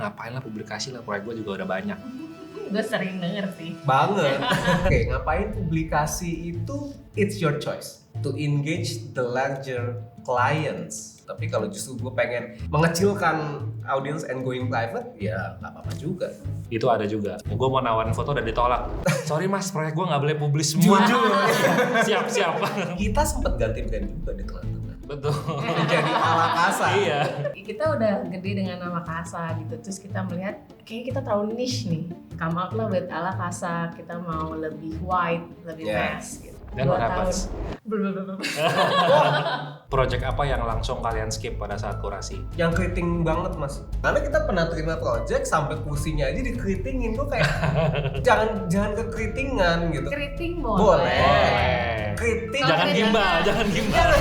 ngapain lah publikasi lah, proyek gue juga udah banyak. Gue sering denger sih. Banget. Oke, ngapain publikasi itu? It's your choice to engage the larger clients. Tapi kalau justru gue pengen mengecilkan audience and going private, ya nggak apa-apa juga. Itu ada juga. Gue mau nawarin foto udah ditolak. Sorry mas, proyek gue nggak boleh publis semua. Jujur. Siap. Kita sempat ganti brand juga di tengah-tengah. Betul. Menjadi ala Kasa. Iya. Kita udah gede dengan nama Kasa gitu, terus kita melihat kayaknya kita terlalu niche nih. Come out lah with ala Kasa, kita mau lebih wide, lebih mass gitu. Dan 2 what tahun. happens? Project apa yang langsung kalian skip pada saat kurasi? Yang keriting banget mas. Karena kita pernah terima project sampai kursinya aja dikeritingin. Gue kayak jangan kekeritingan gitu. Keriting Boleh. Keriting. Jangan gimbal.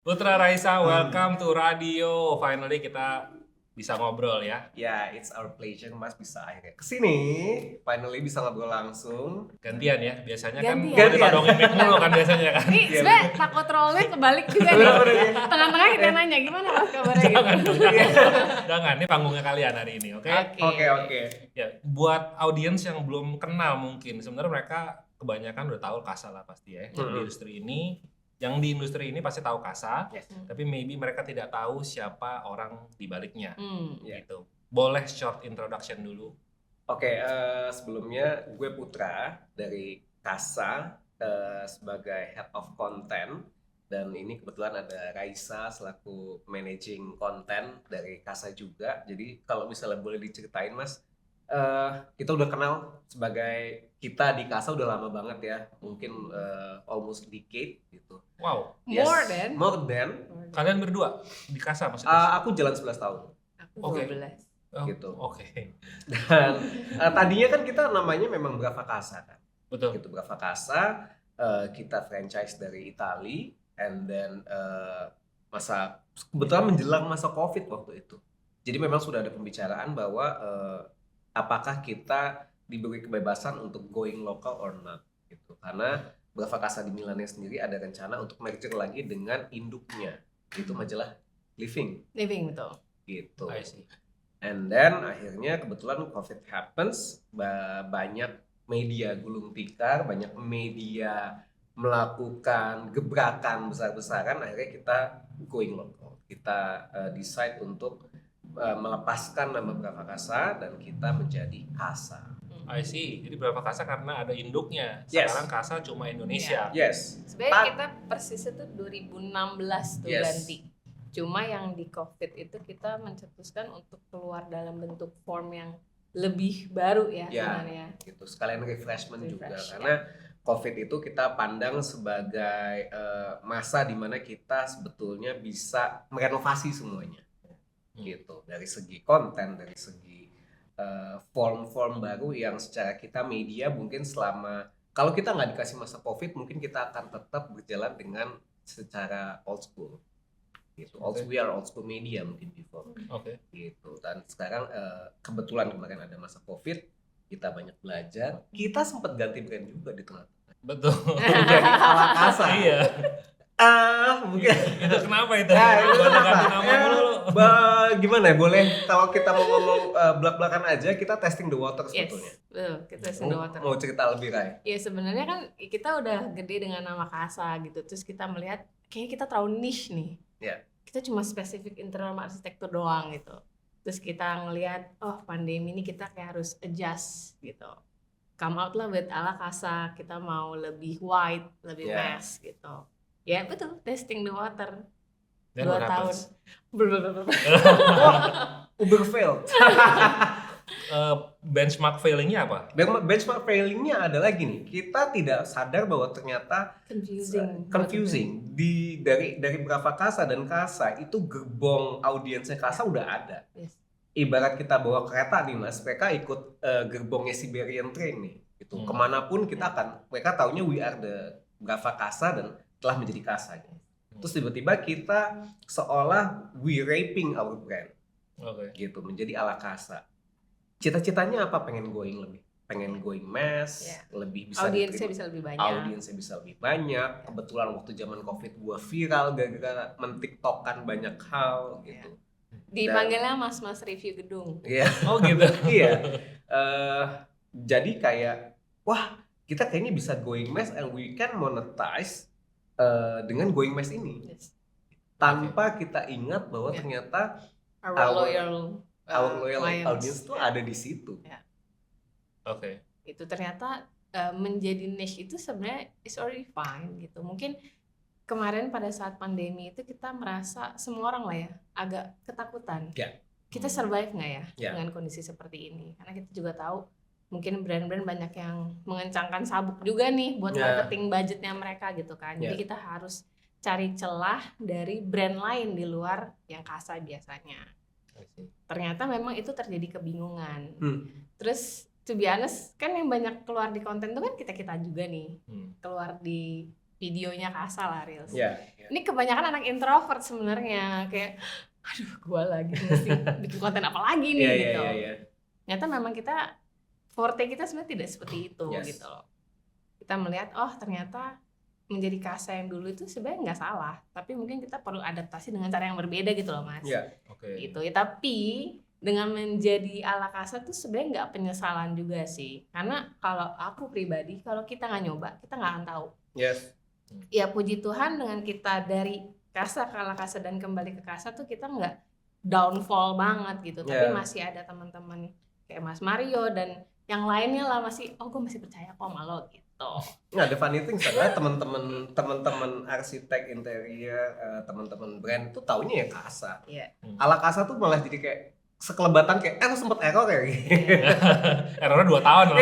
Putra Raisa, welcome to radio. Finally kita bisa ngobrol ya. Ya, it's our pleasure mas bisa akhirnya kesini. Finally bisa ngobrol langsung. Gantian ya, biasanya kan Gantian. gue ditodongin mic mulu kan biasanya kan. Ini sebenernya takut rollnya kebalik juga nih. Tengah-tengah kita nanya, gimana mas kabarnya gitu? Jangan, ini panggungnya kalian hari ini, oke? Oke. Ya, buat audiens yang belum kenal mungkin, sebenarnya mereka kebanyakan udah tahu Kasa lah pasti ya. Yang di industri ini pasti tahu Kasa, tapi maybe mereka tidak tahu siapa orang di baliknya. Gitu. Boleh short introduction dulu? Oke, sebelumnya gue Putra dari Kasa sebagai Head of Content, dan ini kebetulan ada Raisa selaku Managing Content dari Kasa juga. Jadi kalau misalnya boleh diceritain mas, kita udah kenal sebagai kita di Kasa udah lama banget ya, mungkin almost decade gitu. Wow. Yes. More than. Kalian berdua di Kasa maksudnya? Aku jalan 11 tahun. Aku Oke. 12. Gitu. Oke. Dan tadinya kan kita namanya memang Brava Kasa kan. Betul. Gitu, Brava Kasa, kita franchise dari Itali, and then kebetulan menjelang masa Covid waktu itu. Jadi memang sudah ada pembicaraan bahwa apakah kita diberi kebebasan untuk going local or not gitu. Karena Brava Kasa di Milannya sendiri ada rencana untuk merger lagi dengan induknya, itu majalah Living Betul. gitu. I see. And then akhirnya kebetulan COVID happens, banyak media gulung tikar, banyak media melakukan gebrakan besar-besaran, akhirnya kita going local. Kita decide untuk melepaskan nama Brava Kasa dan kita menjadi Kasa. I see. Jadi Brava Kasa karena ada induknya. Yes. Sekarang Kasa cuma Indonesia. Yes. Sebenarnya kita persisnya tuh 2016 tuh Yes. ganti. Cuma yang di COVID itu kita mencetuskan untuk keluar dalam bentuk form yang lebih baru ya sebenarnya. Gitu. Sekalian refreshment juga Refresh, karena COVID itu kita pandang sebagai masa di mana kita sebetulnya bisa merenovasi semuanya. Gitu. Dari segi konten, dari segi form-form baru yang secara kita media mungkin selama kalau kita nggak dikasih masa COVID mungkin kita akan tetap berjalan dengan secara old school gitu. We are old school media mungkin before. Oke. Gitu. Dan sekarang kebetulan kemarin ada masa COVID, kita banyak belajar. Kita sempat ganti brand juga di tengah-tengah. Betul. Jadi ala Kasa. Iya. Mungkin Itu kenapa itu? itu Ganti nama dulu. Gimana ya, boleh kalau kita mau ngomong belak-belakan aja, kita testing the water Yes, sebetulnya. betul. Kita testing the water. Mau cerita lebih Rai? Ya sebenarnya kan kita udah gede dengan nama Kasa gitu. Terus kita melihat kayaknya kita terlalu niche nih. Ya. Kita cuma spesifik internal arsitektur doang gitu. Terus kita ngelihat pandemi ini kita kayak harus adjust gitu. Come out lah with ala Kasa, kita mau lebih wide, lebih mass gitu. Ya betul, testing the water. Dan 2 what tahun. happens? Uber failed. Benchmark failingnya apa? Benchmark failingnya adalah gini, kita tidak sadar bahwa ternyata confusing. Dari Brava Kasa dan Kasa itu gerbong audiensnya Kasa udah ada. Yes. ibarat kita bawa kereta nih Mas, mereka ikut gerbongnya Siberian Train nih gitu. Kemanapun kita akan, mereka taunya we are the Brava Casa dan telah menjadi Casa gitu. Terus tiba-tiba kita seolah we raping our brand gitu, menjadi ala Casa. Cita-citanya apa? Pengen going mass, lebih bisa audiensnya bisa lebih banyak. Audiensnya bisa lebih banyak. Kebetulan waktu zaman Covid gua viral gara-gara mentiktokan banyak hal gitu. Dipanggilnya mas-mas review gedung. Iya. Oh gitu. Iya. Jadi kayak wah, kita kayaknya bisa going mass and we can monetize dengan going mass ini. Yes. Tanpa kita ingat bahwa ternyata Our loyal clients. audience tuh ada di situ. Oke. Itu ternyata menjadi niche itu sebenarnya is already fine gitu. Mungkin kemarin pada saat pandemi itu kita merasa semua orang lah ya agak ketakutan. Kita survive nggak ya dengan kondisi seperti ini? Karena kita juga tahu mungkin brand-brand banyak yang mengencangkan sabuk juga nih buat marketing budgetnya mereka gitu kan. Jadi kita harus cari celah dari brand lain di luar yang Casa biasanya. Ternyata memang itu terjadi kebingungan. Terus to be honest, kan yang banyak keluar di konten itu kan kita-kita juga nih. Keluar di videonya Casa lah, Reels. Ini kebanyakan anak introvert sebenarnya, kayak aduh gua lagi mesti bikin konten apa lagi nih gitu. Ternyata memang forte kita sebenarnya tidak seperti itu gitu loh. Kita melihat oh ternyata menjadi Casa yang dulu itu sebenarnya nggak salah, tapi mungkin kita perlu adaptasi dengan cara yang berbeda gitu loh Mas. Gitu ya, tapi dengan menjadi ala Casa tuh sebenarnya nggak penyesalan juga sih, karena kalau aku pribadi kalau kita nggak nyoba kita nggak akan tahu. Ya puji Tuhan dengan kita dari Casa ke ala Casa dan kembali ke Casa tuh kita nggak downfall banget gitu, tapi masih ada teman-teman kayak Mas Mario dan yang lainnya lah masih gue masih percaya kok sama lo gitu. Nah, the funny thing adalah teman-teman arsitek interior, teman-teman brand tuh taunya ya Casa. Ala Casa tuh malah jadi kayak sekelebatan kayak lu sempet error ya gitu. Errornya 2 tahun loh.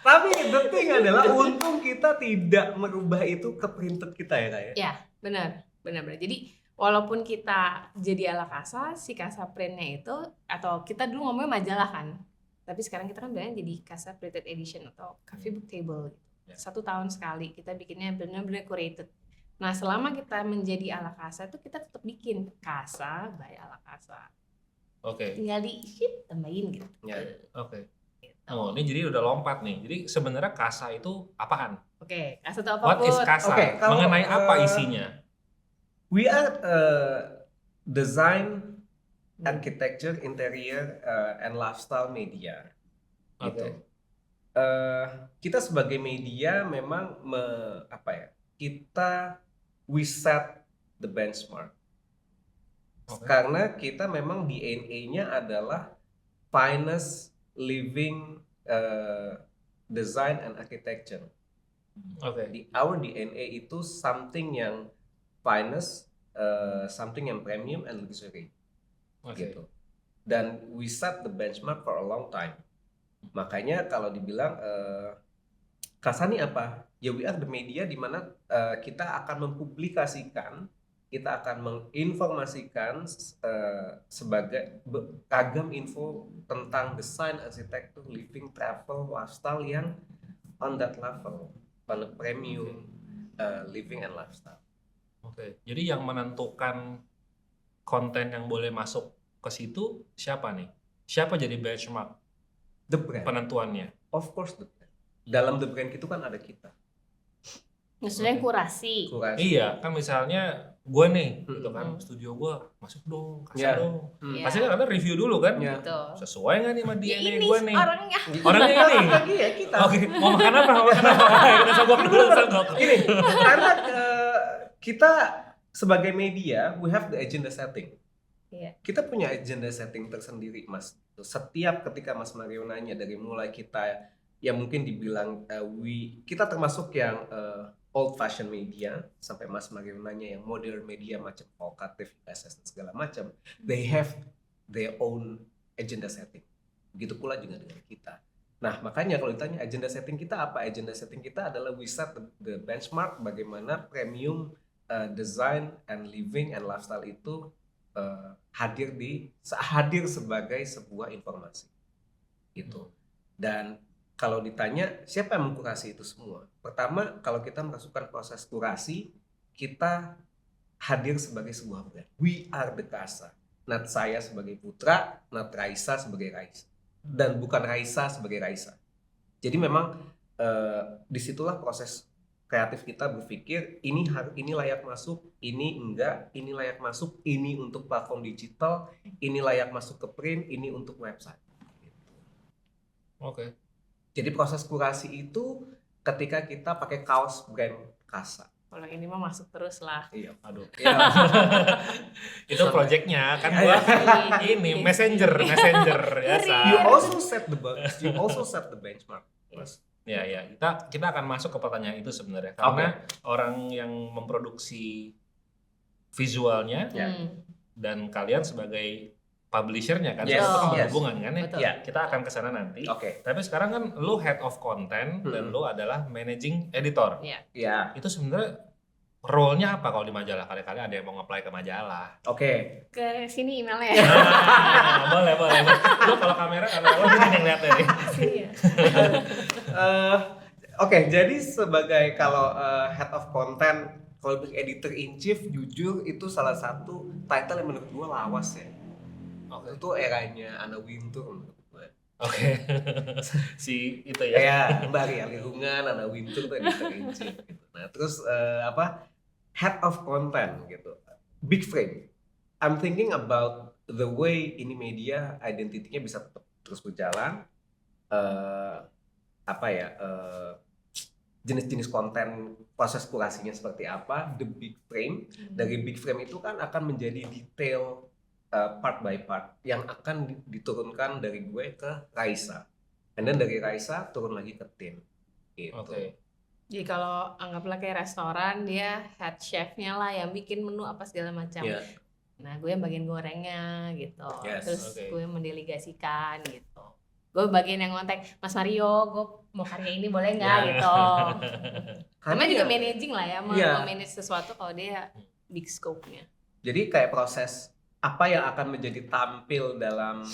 Tapi the thing adalah untung kita tidak merubah itu ke printed kita ya kayak. Ya, benar. Jadi walaupun kita jadi ala Casa, si Casa printnya itu atau kita dulu ngomongnya majalah kan. Tapi sekarang kita kan bilangnya jadi Casa Printed Edition atau Coffee Book Table. 1 tahun sekali kita bikinnya benar-benar curated. Nah selama kita menjadi ala Casa itu kita tetap bikin Casa by ala Casa. Tinggal di ship tambahin gitu. Gitu. Oh ini jadi udah lompat nih. Jadi sebenarnya Casa itu apaan? Casa itu apa? What is Casa? Mengenai apa isinya? We are design, architecture, interior, and lifestyle media. Gitu. Kita sebagai media memang we set the benchmark. Karena kita memang DNA-nya adalah finest living design and architecture. Our DNA itu something yang finest, something yang premium and luxury. Gitu. Dan we set the benchmark for a long time. Makanya kalau dibilang Casa ini apa? Ya we are the media di mana kita akan mempublikasikan, kita akan menginformasikan sebagai ragam info tentang desain, arsitektur, living, travel, lifestyle yang on that level, on the premium living and lifestyle. Jadi yang menentukan konten yang boleh masuk ke situ siapa nih? Siapa jadi benchmark? The brand. Penentuannya. Of course the brand. Dalam the brand itu kan ada kita. Maksudnya kurasi. Iya, kan misalnya gue nih, gitu kan, studio gue masuk dong, Casa dong. Pasti kan ada review dulu kan, sesuai nggak nih sama DNA gue nih? Orangnya ini. Ya kita. Mau makan apa? Kita sogok dulu, Gini, karena kita sebagai media, we have the agenda setting. Kita punya agenda setting tersendiri, Mas. Setiap ketika Mas Mario nanya dari mulai kita yang mungkin dibilang kita termasuk yang old fashion media sampai Mas Mario nanya yang modern media macam Volkatif, SS dan segala macam, they have their own agenda setting. Begitu pula juga dengan kita. Nah, makanya kalau ditanya agenda setting kita apa? Agenda setting kita adalah we set the benchmark bagaimana premium design and living and lifestyle itu hadir sebagai sebuah informasi gitu. Dan kalau ditanya siapa yang mengkurasi itu semua, pertama kalau kita melakukan proses kurasi, kita hadir sebagai sebuah brand. We are the Kasa. Not saya sebagai Putra, not Raisa sebagai Raisa, dan bukan Raisa sebagai Raisa. Jadi memang disitulah proses kreatif kita berpikir ini layak masuk, ini enggak, ini layak masuk, ini untuk platform digital, ini layak masuk ke print, ini untuk website. Oke. Jadi proses kurasi itu ketika kita pakai kaos brand Kasa. Kalau ini mah masuk terus lah. Iya. Aduh. Ya. Itu projectnya kan Iya. gua ini messenger biasa. You also set the benchmark. Mas. Ya, kita akan masuk ke pertanyaan itu sebenarnya karena orang yang memproduksi visualnya Ya. dan kalian sebagai publishernya kan, Yes, itu kan yes. berhubungan kan ya. Betul. Ya. Kita akan ke sana nanti. Oke. Tapi sekarang kan lu head of content dan lu adalah managing editor. Ya. Itu sebenarnya role-nya apa kalau di majalah? Kali-kali ada yang mau nge-apply ke majalah. Oke. Ke sini emailnya ya. Boleh. Lu kalau kamera lu gini yang lihat tadi. Sini ya. Oke, jadi sebagai kalau head of content, kalau editor in chief, jujur itu salah satu title yang menurut gue lawas ya. Itu eranya Anna Wintour menurut gue. Oke. Si itu ya. Kayak Mbak Ria Lirungan, Anna Wintour tuh editor in chief gitu. Nah terus head of content gitu, big frame. I'm thinking about the way ini media identity-nya bisa tetap terus berjalan. Jenis-jenis konten, proses kurasinya seperti apa, the big frame. Dari big frame itu kan akan menjadi detail part by part yang akan diturunkan dari gue ke Raisa, and then dari Raisa turun lagi ke tim gitu. Oke. Jadi kalau anggaplah kayak restoran, dia head chefnya lah yang bikin menu apa segala macam. Yeah. Nah gue yang bagian gorengnya gitu. Yes, Terus oke. gue mendelegasikan gitu. Gue bagian yang ngontek, Mas Mario, gue mau karya ini boleh nggak Ya. gitu. Namanya juga ya, managing lah ya, Iya. manage sesuatu kalau dia big scope-nya. jadi kayak proses apa yang akan menjadi tampil dalam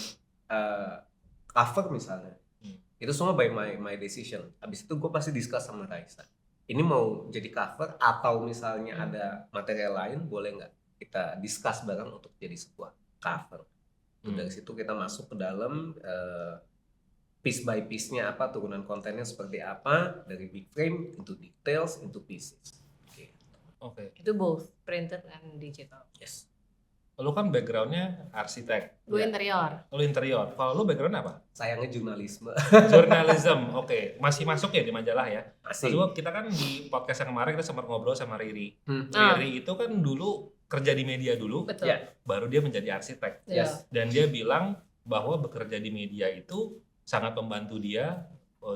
cover misalnya, itu semua by my decision. Habis itu gue pasti discuss sama Raisa, ini mau jadi cover atau misalnya ada material lain, boleh nggak kita discuss bareng untuk jadi sebuah cover. Dari situ kita masuk ke dalam piece by piece-nya apa, turunan kontennya seperti apa, dari big frame into details into pieces. Oke. Itu both printed and digital. Yes. Lu kan background-nya arsitek, Gue Ya. interior. lu interior. Kalau lu background apa? Sayangnya jurnalisme Journalism. Oke, masih masuk ya di majalah ya. masih. Maksud gua, kita kan di podcast yang kemarin kita sempat ngobrol sama Riri. Ah. Riri itu kan dulu kerja di media dulu, Betul. Ya. baru dia menjadi arsitek. Iya. Yes. Dan dia bilang bahwa bekerja di media itu sangat membantu dia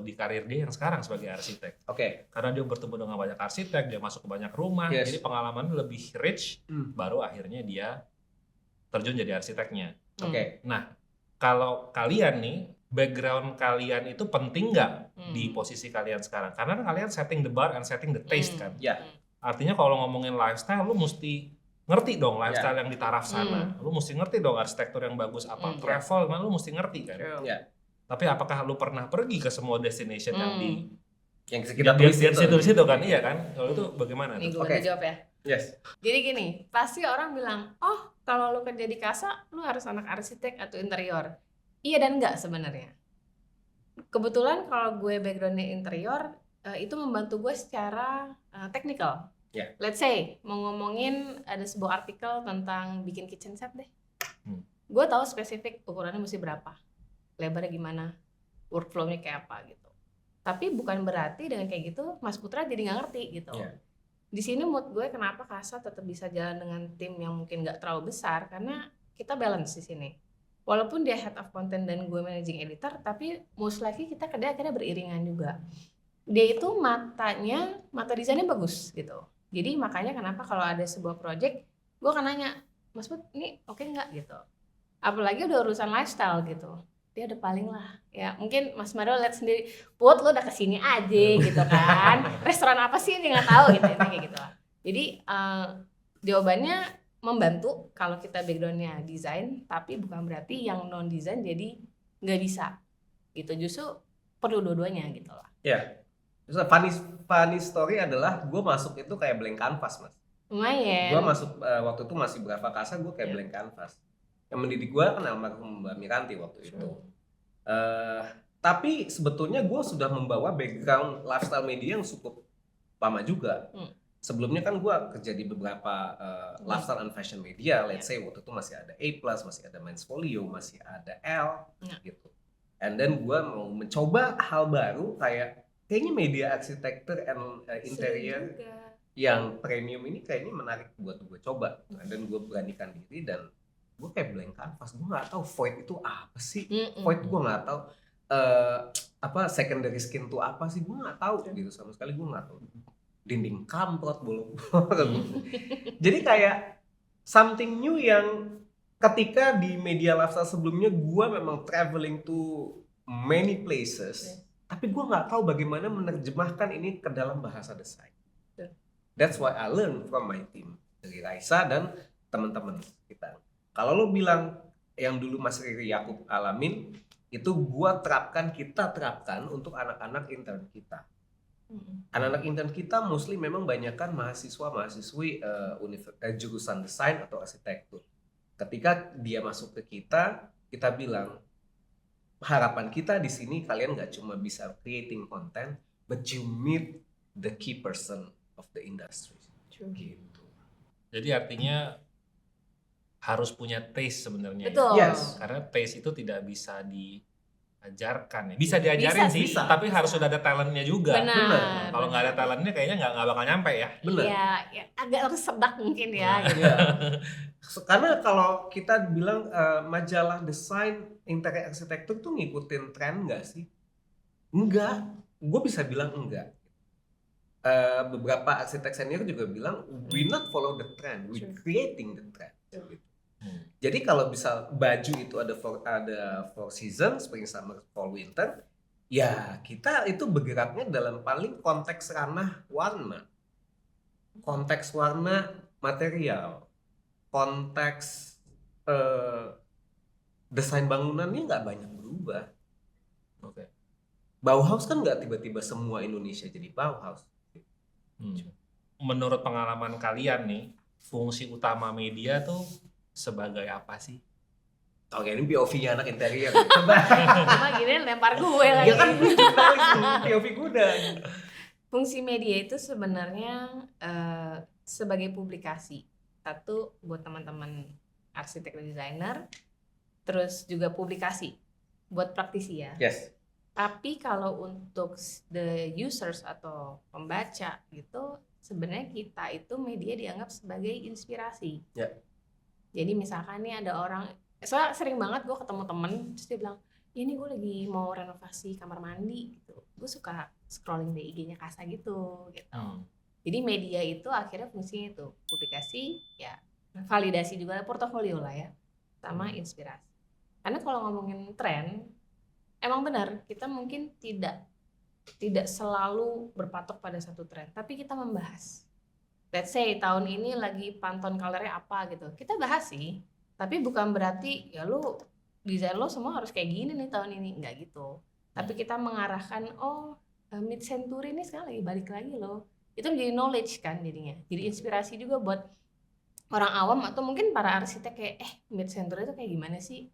di karir dia yang sekarang sebagai arsitek. Oke. Karena dia bertemu dengan banyak arsitek, dia masuk ke banyak rumah, Yes. jadi pengalaman lebih rich, baru akhirnya dia terjun jadi arsiteknya. Oke. Nah, kalau kalian nih, background kalian itu penting nggak di posisi kalian sekarang? Karena kan kalian setting the bar and setting the taste kan. Ya. Artinya kalau ngomongin lifestyle, lu mesti ngerti dong lifestyle yang di taraf sana. Lu mesti ngerti dong arsitektur yang bagus apa, travel, lu mesti ngerti kan. Ya. Tapi apakah lu pernah pergi ke semua destination yang di Yang kita di tulis itu. situ kan, iya kan? Kalau itu bagaimana Nih tuh? gue Oke. jawab ya. Yes. Jadi gini, pasti orang bilang, oh kalau lu kerja di Kasa, lu harus anak arsitek atau interior. Iya dan enggak sebenarnya. Kebetulan kalau gue backgroundnya interior, itu membantu gue secara technical. Ya. Let's say, mau ngomongin ada sebuah artikel tentang bikin kitchen set deh. Gue tahu spesifik ukurannya mesti berapa, lebarnya gimana, workflow-nya kayak apa gitu. Tapi bukan berarti dengan kayak gitu, Mas Putra jadi nggak ngerti gitu. Ya. Di sini mood gue kenapa Kasa tetap bisa jalan dengan tim yang mungkin nggak terlalu besar, karena kita balance di sini. Walaupun dia head of content dan gue managing editor, tapi most likely kita kerja akhirnya beriringan juga. Dia itu mata desainnya bagus gitu. Jadi makanya kenapa kalau ada sebuah project, gue akan nanya, Mas Put, ini oke nggak gitu. Apalagi udah urusan lifestyle gitu. Dia udah paling lah. Ya mungkin Mas Mario lihat sendiri, Put lo udah kesini aja gitu kan. Restoran apa sih yang nggak tahu gitu, kayak gitu lah. Jadi jawabannya membantu kalau kita backgroundnya desain, tapi bukan berarti yang non desain jadi nggak bisa gitu. Justru perlu dua-duanya gitu lah. Ya. Terus funny story adalah gue masuk itu kayak blank canvas, Mas. Lumayan. Gue masuk waktu itu masih berapa kasa, gue kayak blank canvas. Yang mendidik gue kan almarhum Mbak Miranti waktu itu. Tapi sebetulnya gue sudah membawa background lifestyle media yang cukup lama juga. Sebelumnya kan gue kerja di beberapa lifestyle and fashion media. Let's say waktu itu masih ada A+, masih ada Men's Folio, masih ada L, gitu. And then gue mau mencoba hal baru kayaknya media arsitektur and interior yang premium ini kayaknya menarik buat gue coba. Dan gue beranikan diri dan gue kayak blank canvas. Gue nggak tahu void itu apa sih. Void gue nggak tahu secondary skin itu apa sih. Gue nggak tahu gitu sama sekali. Gue nggak tahu dinding kamprot bolong-bolong. Jadi kayak something new yang ketika di media lifestyle sebelumnya gue memang traveling to many places, tapi gue nggak tahu bagaimana menerjemahkan ini ke dalam bahasa desain. That's why I learn from my team, dari Raisa dan teman-teman kita. Kalau lo bilang yang dulu Mas Riri Yakub alamin, itu kita terapkan untuk anak-anak intern kita. Anak-anak intern kita mostly memang banyakkan mahasiswa-mahasiswi jurusan desain atau arsitektur. Ketika dia masuk ke kita bilang harapan kita di sini kalian nggak cuma bisa creating content, but you meet the key person of the industry. Gitu. Jadi artinya harus punya taste sebenarnya. Betul. Yes. Karena taste itu tidak bisa diajarkan ya. Bisa diajarin sih, bisa. tapi harus sudah ada talentnya juga. Benar. Kalau nggak ada talentnya kayaknya nggak bakal nyampe ya. Benar. Iya, ya, agak harus sedak mungkin ya. Gitu. Ya. Karena kalau kita bilang majalah desain interior arsitektur tuh ngikutin tren nggak sih? Enggak. Gue bisa bilang enggak. Beberapa arsitek senior juga bilang we not follow the trend, we creating the trend. Gitu. Jadi kalau bisa baju itu ada four season, spring, summer, fall, winter, ya kita itu bergeraknya dalam paling konteks ranah warna, konteks warna material, konteks desain bangunannya nggak banyak berubah. Oke. Bauhaus kan nggak tiba-tiba semua Indonesia jadi Bauhaus. Menurut pengalaman kalian nih, fungsi utama media tuh sebagai apa sih? Oke, ini POV-nya anak interior. Coba. Sama gini lempar gue lagi. Ya kan jurnalis POV kuda. Fungsi media itu sebenarnya sebagai publikasi. Satu buat teman-teman arsitek dan desainer, terus juga publikasi buat praktisi ya. Yes. Tapi kalau untuk the users atau pembaca gitu, sebenarnya kita itu media dianggap sebagai inspirasi. Ya. Jadi misalkan nih ada orang, soalnya sering banget gue ketemu temen, terus dia bilang, ya ini gue lagi mau renovasi kamar mandi gitu. Gue suka scrolling di IG-nya Kasa gitu. Jadi media itu akhirnya fungsinya itu publikasi, ya validasi juga portofolio lah ya, sama inspirasi. Karena kalau ngomongin tren, emang benar kita mungkin tidak selalu berpatok pada satu tren, tapi kita membahas. Let's say tahun ini lagi Pantone color-nya apa gitu, kita bahas sih, tapi bukan berarti ya lu desain lo semua harus kayak gini nih tahun ini, enggak gitu. Tapi kita mengarahkan mid century ini sekarang lagi balik lagi loh. Itu menjadi knowledge kan jadinya, jadi inspirasi juga buat orang awam atau mungkin para arsitek kayak mid century itu kayak gimana sih,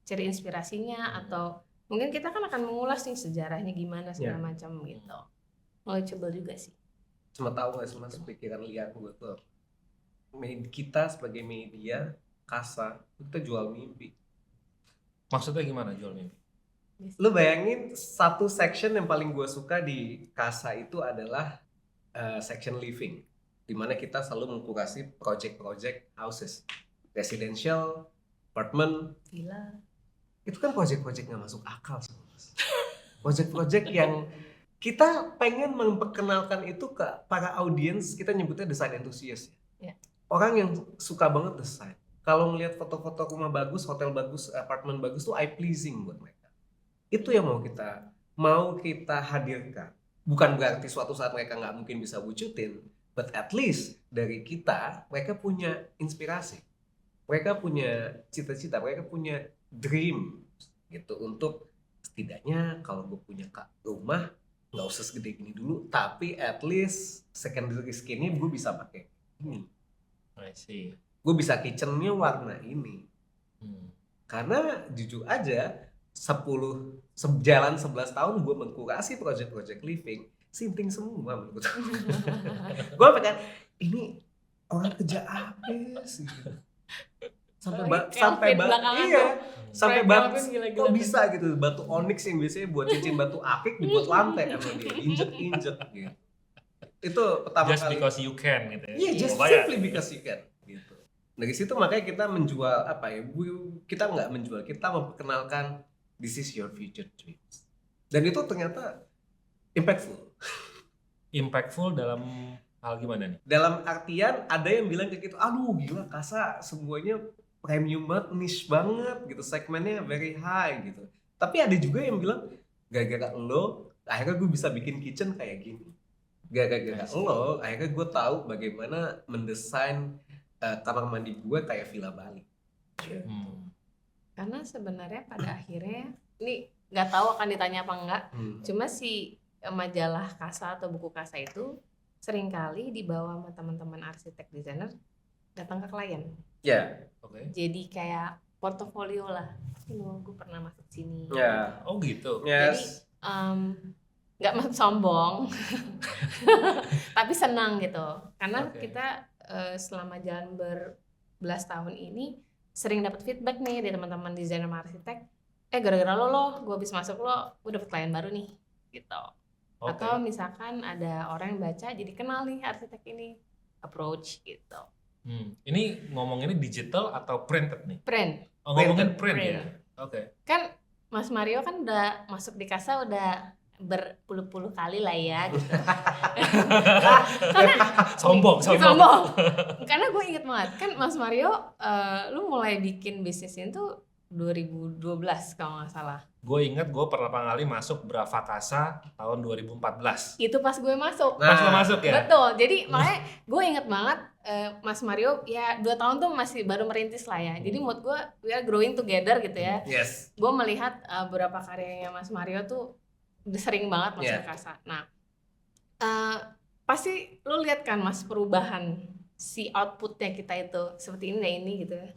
cari inspirasinya. Atau mungkin kita kan akan mengulas nih sejarahnya gimana segala macam gitu. Knowledgeable juga sih. Cuma tahu nggak sih pikiran liar gue tuh, kita sebagai media Kasa kita jual mimpi. Maksudnya gimana jual mimpi? Lu bayangin satu section yang paling gue suka di Kasa itu adalah section living, dimana kita selalu mengkurasi project-project houses, residential, apartment, Gila. Itu kan project-project nggak masuk akal semua. Project-project yang kita pengen memperkenalkan itu ke para audiens, kita nyebutnya desain enthusiast ya. Orang yang suka banget desain. Kalau ngelihat foto-foto rumah bagus, hotel bagus, apartemen bagus tuh eye pleasing buat mereka. Itu yang mau kita hadirkan. Bukan berarti suatu saat mereka nggak mungkin bisa wujudin, But at least dari kita, mereka punya inspirasi, mereka punya cita-cita, mereka punya dream gitu untuk setidaknya kalau gue punya rumah nggak usah segede gini dulu, tapi at least secondary skinnya gue bisa pakai ini. I see. Gue bisa kitchennya warna ini. Karena jujur aja 11 tahun gue mengkurasi project living, sinting semua menurut gue. Pengen ini orang kerja apa sih? Sampai kok bisa gitu batu onyx yang biasanya buat cincin batu akik dibuat lantai sama dia injek gitu. Itu pertama just kali. Because you can gitu ya. Iya, just simply because you can gitu. Dari situ makanya kita menjual apa ya? Kita nggak menjual, kita memperkenalkan this is your future dreams. Dan itu ternyata impactful dalam hal gimana nih? Dalam artian ada yang bilang kayak gitu, aduh gila Kasa semuanya premium banget, niche banget gitu, segmennya very high gitu. Tapi ada juga yang bilang gara-gara lo akhirnya gue bisa bikin kitchen kayak gini. Gara-gara lo akhirnya gue tahu bagaimana mendesain kamar mandi gue kayak Villa Bali. Karena sebenarnya pada akhirnya ini nggak tahu akan ditanya apa enggak, cuma si majalah Kasa atau buku Kasa itu seringkali dibawa sama teman-teman arsitek desainer datang ke klien. Ya. Oke. Jadi kayak portofolio lah. Loh, gue pernah masuk sini. Ya. Oh gitu. Yes. Jadi nggak masuk sombong, tapi senang gitu. Karena kita selama jalan berbelas tahun ini sering dapat feedback nih dari teman-teman desainer sama arsitek. Gara-gara lo, gue habis masuk gue dapet klien baru nih, gitu. Atau misalkan ada orang yang baca jadi kenal nih arsitek ini, approach gitu. Ini ngomonginnya digital atau printed nih? Print. Oh, ngomongin print ya? Oke. Kan Mas Mario kan udah masuk di Kasa udah berpuluh-puluh kali lah ya gitu. Karena sombong. Karena gue inget banget kan Mas Mario, lu mulai bikin bisnisnya tuh 2012 kalau nggak salah. Gue inget gue pertama kali masuk Brava Kasa tahun 2014. Itu pas gue masuk. Pas lo masuk ya? Betul. Jadi makanya gue inget banget Mas Mario ya 2 tahun tuh masih baru merintis lah ya. Jadi menurut gue we are growing together gitu ya. Yes. Gue melihat beberapa karyanya Mas Mario tuh udah sering banget masuk Kasa. Nah, pasti lo lihat kan Mas perubahan si outputnya kita itu seperti ini gitu ya.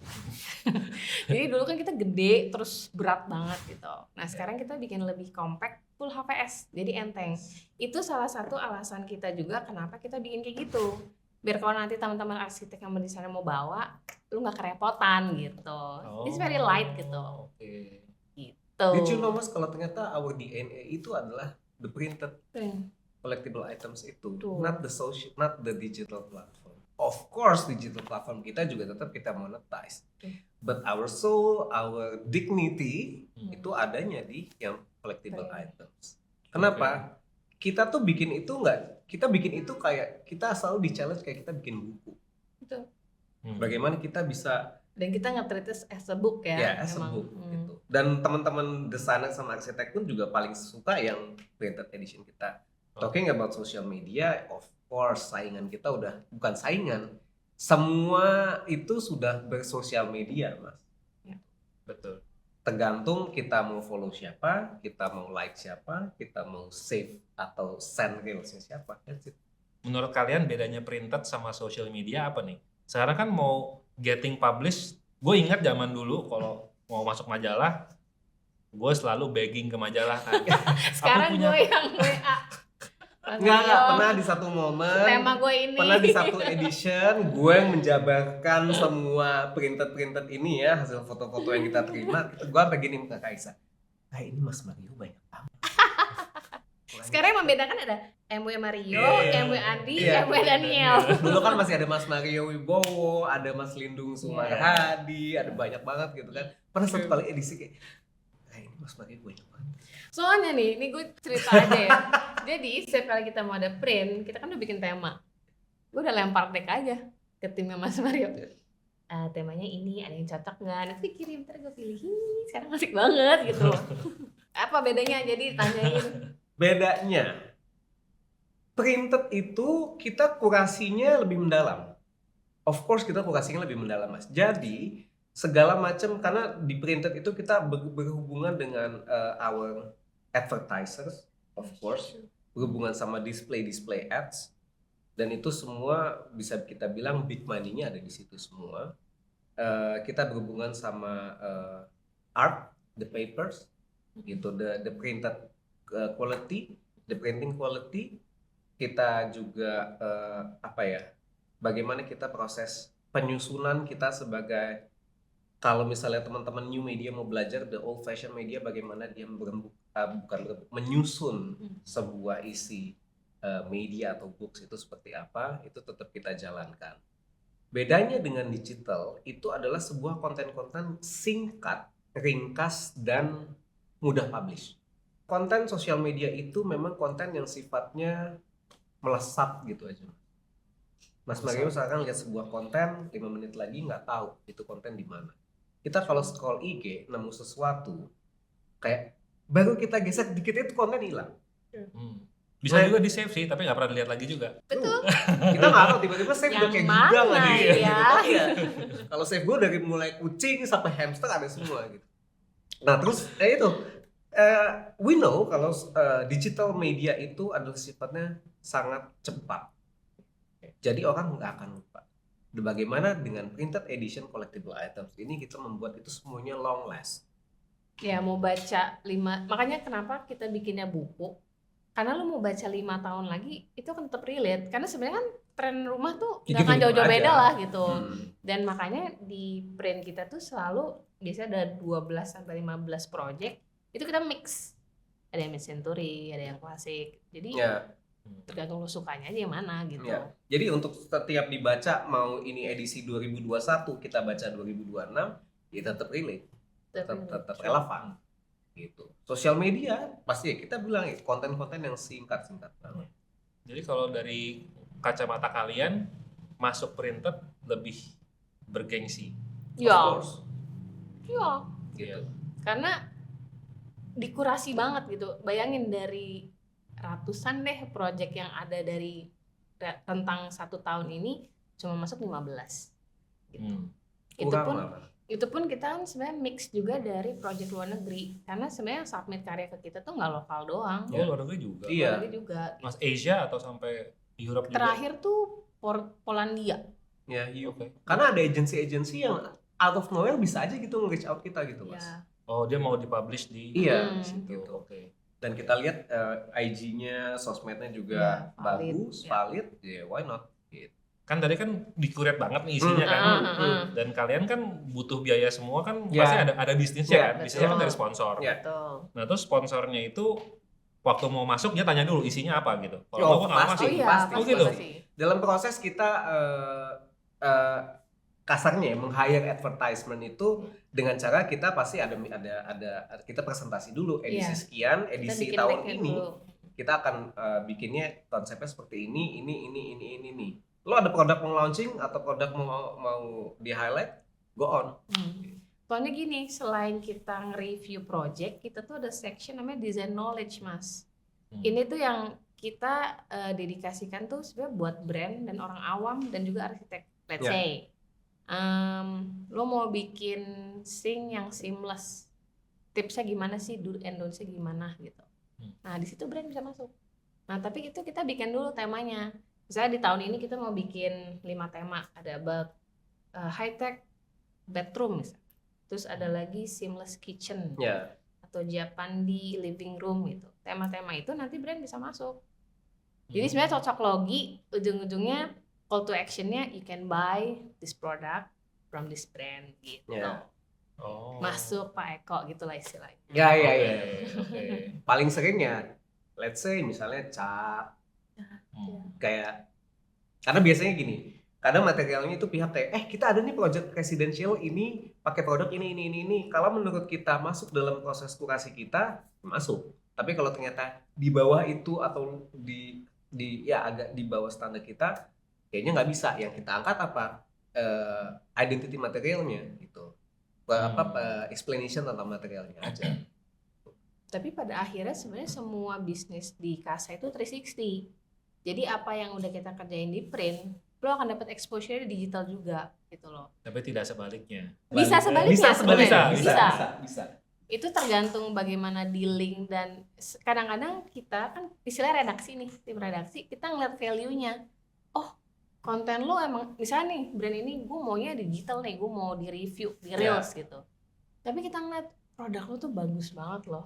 Jadi dulu kan kita gede terus berat banget gitu. Nah sekarang kita bikin lebih compact, full HVS, jadi enteng. Itu salah satu alasan kita juga kenapa kita bikin kayak gitu. Biar kalau nanti teman-teman arsitek yang mendesain mau bawa, lu nggak kerepotan gitu. It's very light gitu. Okay. Gitu. Did you know Mas kalau ternyata our DNA itu adalah the printed collectible items itu, not the digital platform. Of course digital platform kita juga tetap kita monetize, but our soul, our dignity itu adanya di yang collectible items. Kenapa? Kita tuh bikin itu kita bikin itu kayak kita selalu di challenge kayak kita bikin buku. Betul. Bagaimana kita bisa dan kita nge-treat as a book ya. Ya, as a book gitu. Dan teman-teman desainer sama arsitek pun juga paling suka yang printed edition kita. Talking about social media, of course saingan kita udah bukan saingan, semua itu sudah bersosial media Mas. Ya. Betul. Tergantung kita mau follow siapa, kita mau like siapa, kita mau save atau send reelsnya siapa. That's it. Menurut kalian bedanya printed sama social media apa nih? Sekarang kan mau getting published, gue ingat zaman dulu kalau mau masuk majalah, gue selalu begging ke majalah kan. Sekarang gue yang WA. Nggak, pernah di satu momen tema gue ini. Pernah di satu edition gue yang menjabarkan semua printed ini ya, hasil foto-foto yang kita terima. Gue begini ke Kaisa, ini Mas Mario banyak banget. Sekarang yang membedakan ada MW Mario, MW Andi, MW Daniel. Dulu kan masih ada Mas Mario Wibowo, ada Mas Lindung Sumarhadi, ada banyak banget gitu kan. Pernah satu kali edisi kayak, ini Mas Mario banyak banget. Soalnya nih gue cerita aja ya. Jadi setiap kali kita mau ada print, kita kan udah bikin tema. Gue udah lempar deck aja ke timnya Mas Mario. Temanya ini ada yang cocok nggak? Nanti kirim, ntar gue pilih. Sekarang asik banget gitu. Apa bedanya? Jadi tanyain. Bedanya Printed itu kita kurasinya lebih mendalam. Of course kita kurasinya lebih mendalam, Mas. Jadi segala macam, karena di printed itu kita berhubungan dengan our advertisers, of course, berhubungan sama display ads, dan itu semua bisa kita bilang big money-nya ada di situ semua. Kita berhubungan sama art, the papers, gitu, the printed quality, the printing quality. Kita juga bagaimana kita proses penyusunan kita sebagai, kalau misalnya teman-teman new media mau belajar the old fashion media, bagaimana dia menyusun sebuah isi media atau books itu seperti apa, itu tetap kita jalankan. Bedanya dengan digital itu adalah sebuah konten-konten singkat, ringkas, dan mudah publish. Konten sosial media itu memang konten yang sifatnya melesat gitu aja. Mas Mario sekarang lihat sebuah konten 5 menit lagi nggak tahu itu konten di mana. Kita kalau scroll IG nemu sesuatu kayak baru kita gesek dikit itu konten hilang. Bisa juga di save sih, tapi nggak pernah dilihat lagi juga. Betul. Kita nggak tahu tiba-tiba save udah kayak gudang mana lagi. ya? Iya. Kalau save gue dari mulai kucing sampai hamster ada semua gitu. Nah terus itu we know kalau digital media itu adalah sifatnya sangat cepat. Jadi orang nggak akan lupa. Bagaimana dengan printed edition collectible items ini kita membuat itu semuanya long last. Ya mau baca 5, makanya kenapa kita bikinnya buku. Karena lu mau baca 5 tahun lagi itu kan tetap relate. Karena sebenarnya kan tren rumah tuh Ya, gak akan gitu-gitu jauh-jauh aja. beda lah gitu. Dan makanya di print kita tuh selalu biasanya ada 12-15 project. Itu kita mix. Ada yang mid-century, ada yang klasik. Jadi Ya. tergantung lu sukanya aja yang mana gitu. Ya. Jadi untuk setiap dibaca, mau ini edisi 2021 kita baca 2026, ya tetap relate, tetap relevan gitu. Sosial media pasti ya kita bilang konten-konten yang singkat banget. Jadi kalau dari kacamata kalian, masuk printed lebih bergengsi. Ya. Of course. Iya. Gitu. Karena dikurasi banget gitu. Bayangin dari ratusan deh project yang ada dari tentang 1 tahun ini cuma masuk 15 gitu. Itu pun kita kan sebenarnya mix juga dari project luar negeri, karena sebenarnya submit karya ke kita tuh nggak lokal doang. Oh, luar negeri juga. Iya. Luar negeri juga gitu. Mas Asia atau sampai Europe juga? Terakhir tuh Polandia. Ya, Oke. karena ada agensi-agensi yang out of nowhere bisa aja gitu nge-reach out kita gitu, Mas. Ya. Oh, dia mau dipublish di Iya, situ. gitu. Oke. Dan kita lihat IG-nya, sosmednya juga Ya, valid. bagus, valid, ya why not? Gitu. Kan tadi kan dikuret banget nih isinya kan. Dan kalian kan butuh biaya semua kan, Ya. pasti ada bisnisnya Ya, kan. Bisnisnya kan betul. dari sponsor. Ya. Betul. Nah, terus sponsornya itu waktu mau masuk dia tanya dulu isinya apa gitu. Kalau Oh, mau nggak pasti. masuk. Pasti. Oh, gitu. Dalam proses kita kasarnya meng-hire advertisement itu dengan cara kita pasti ada kita presentasi dulu edisi Iya. sekian, Kita edisi bikin tahun backend ini dulu. kita akan bikinnya konsepnya seperti ini nih. Lo ada produk mau launching atau produk mau di highlight, go on. Soalnya gini, selain kita nge-review project, kita tuh ada section namanya design knowledge, Mas. Ini tuh yang kita dedikasikan tuh sebenarnya buat brand dan orang awam dan juga arsitek. Let's Ya. say lo mau bikin sink yang seamless, tipsnya gimana sih, do and don'ts-nya gimana gitu. Nah di situ brand bisa masuk. Nah tapi itu kita bikin dulu temanya. Misalnya di tahun ini kita mau bikin 5 tema, ada about high tech bedroom misalnya, terus ada lagi seamless kitchen, Ya. atau Japandi living room gitu. Tema-tema itu nanti brand bisa masuk. Jadi sebenarnya cocok logi, ujung-ujungnya call to actionnya you can buy this product from this brand gitu. Ya. Oh. Masuk Pak Eko gitulah istilahnya. Ya. Oke. Paling sering ya, let's say misalnya cat, kayak, karena biasanya gini, kadang materialnya itu pihak kayak, kita ada nih project residential ini pakai produk ini. Kalau menurut kita masuk dalam proses kurasi kita, masuk. Tapi kalau ternyata di bawah itu atau agak di bawah standar kita, kayaknya nggak bisa. Yang kita angkat apa? Identity materialnya gitu. Explanation tentang materialnya aja. Tapi pada akhirnya sebenarnya semua bisnis di Kasa itu 360. Jadi apa yang udah kita kerjain di print, lo akan dapat exposure di digital juga gitu loh. Tapi tidak sebaliknya. Bisa sebaliknya Bisa sebaliknya. sebenarnya. Bisa. Itu tergantung bagaimana dealing, dan kadang-kadang kita kan istilah redaksi nih, tim redaksi kita ngeliat value-nya. Oh, konten lo emang misalnya nih brand ini gue maunya digital nih, gue mau di review di reels gitu. Tapi kita ngeliat produk lo tuh bagus banget loh.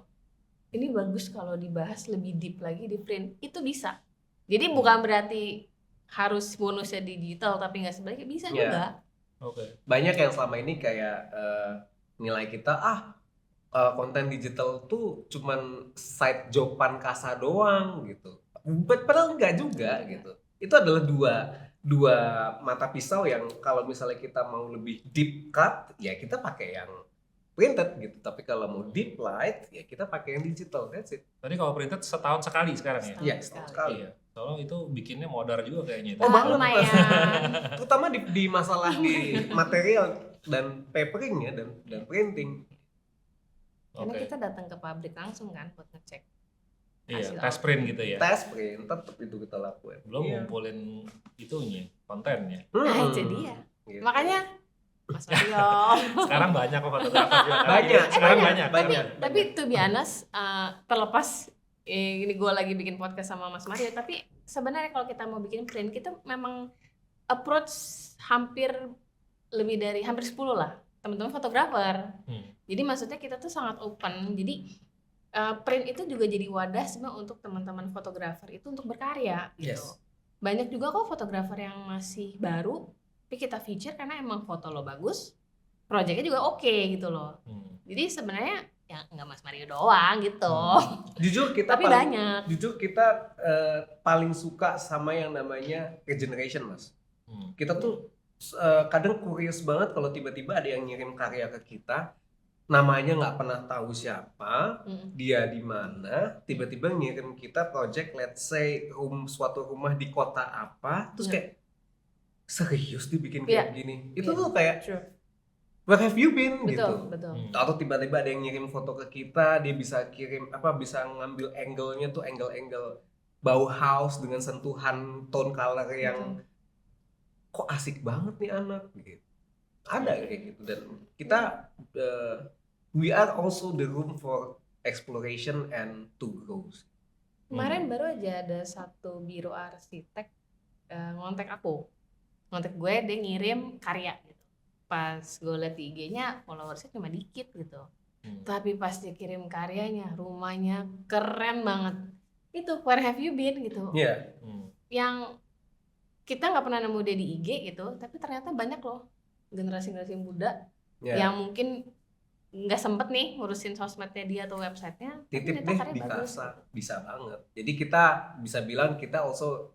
Ini bagus kalau dibahas lebih deep lagi di print, itu bisa. Jadi bukan berarti harus bonusnya di digital tapi nggak sebaliknya, bisa juga. Oke. Banyak yang selama ini kayak nilai kita konten digital tuh cuman side joban kasa doang gitu. Padahal enggak juga gitu. Itu adalah dua mata pisau yang kalau misalnya kita mau lebih deep cut ya kita pakai yang printed gitu. Tapi kalau mau deep light ya kita pakai yang digital. That's it. Tadi kalau printed setahun sekali sekarang ya? Setahun Iya, sekali. sekali. Iya. Soalnya itu bikinnya modar juga kayaknya itu. Oh, banget. Lumayan. Terutama di masalah di material dan papering ya dan printing. Karena Oke. kita datang ke pabrik langsung kan buat ngecek. Iya, hasil tes print gitu ya. Tes print tetap itu kita lakuin. Belum Iya. ngumpulin itunya, kontennya. Nah itu dia. Gitu. Makanya Mas Mario. Sekarang banyak kok fotografer juga. Banyak. Sekarang banyak. Tapi to be honest, terlepas ini gue lagi bikin podcast sama Mas Mario, tapi sebenarnya kalau kita mau bikin print, kita memang approach hampir 10 lah teman-teman fotografer. Jadi maksudnya kita tuh sangat open. Jadi print itu juga jadi wadah sebenarnya untuk teman-teman fotografer itu untuk berkarya gitu. Yes. Banyak juga kok fotografer yang masih baru tapi kita feature karena emang foto lo bagus, proyeknya juga oke gitu loh. Jadi sebenarnya ya nggak Mas Mario doang gitu. Jujur kita Tapi banyak. Jujur kita paling suka sama yang namanya regeneration, Mas. Kita tuh kadang curious banget kalau tiba-tiba ada yang ngirim karya ke kita, namanya nggak pernah tahu siapa, dia di mana, tiba-tiba ngirim kita project, let's say suatu rumah di kota apa, terus kayak serius dibikin kayak gini. Itu tuh kayak where have you been gitu. Betul. Atau tiba-tiba ada yang ngirim foto ke kita, dia bisa kirim bisa ngambil angle-nya tuh angle Bauhaus dengan sentuhan tone color yang kok asik banget nih anak gitu. Ada kayak gitu, dan kita we are also the room for exploration and to grow. Kemarin baru aja ada satu biro arsitek ngontek gue, dia ngirim karya gitu. Pas gue liat di IG-nya followersnya cuma dikit gitu. Tapi pas dia kirim karyanya, rumahnya keren banget. Itu where have you been gitu. Iya. Yang kita nggak pernah nemu dia di IG gitu, tapi ternyata banyak loh generasi muda yang mungkin nggak sempet nih ngurusin sosmednya dia atau websitenya. Titip deh di Kasa, bisa banget. Jadi kita bisa bilang kita also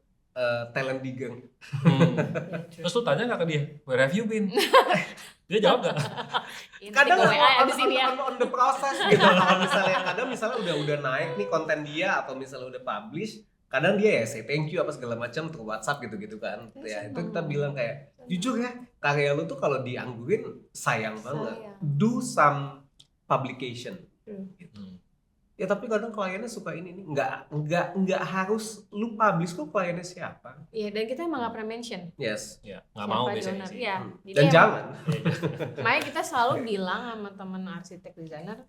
talent digger. Terus lu tanya nggak ke dia, where have you been? Dia jawab nggak? Kadang ya. on the process gitu. Kalau misalnya udah naik nih konten dia atau misalnya udah publish, kadang dia ya say thank you apa segala macam through WhatsApp gitu kan. Ya itu kita bilang kayak jujur ya, karya lu tuh kalau dianggurin sayang banget. Do some publication. Gitu. Ya tapi kadang kliennya suka ini nih, nggak harus lu publish kok kliennya siapa. Iya, dan kita emang nggak pernah mention. Yes. Ya, nggak mau biasanya sih. Iya. Dan jangan. Makanya kita selalu bilang sama teman arsitek desainer,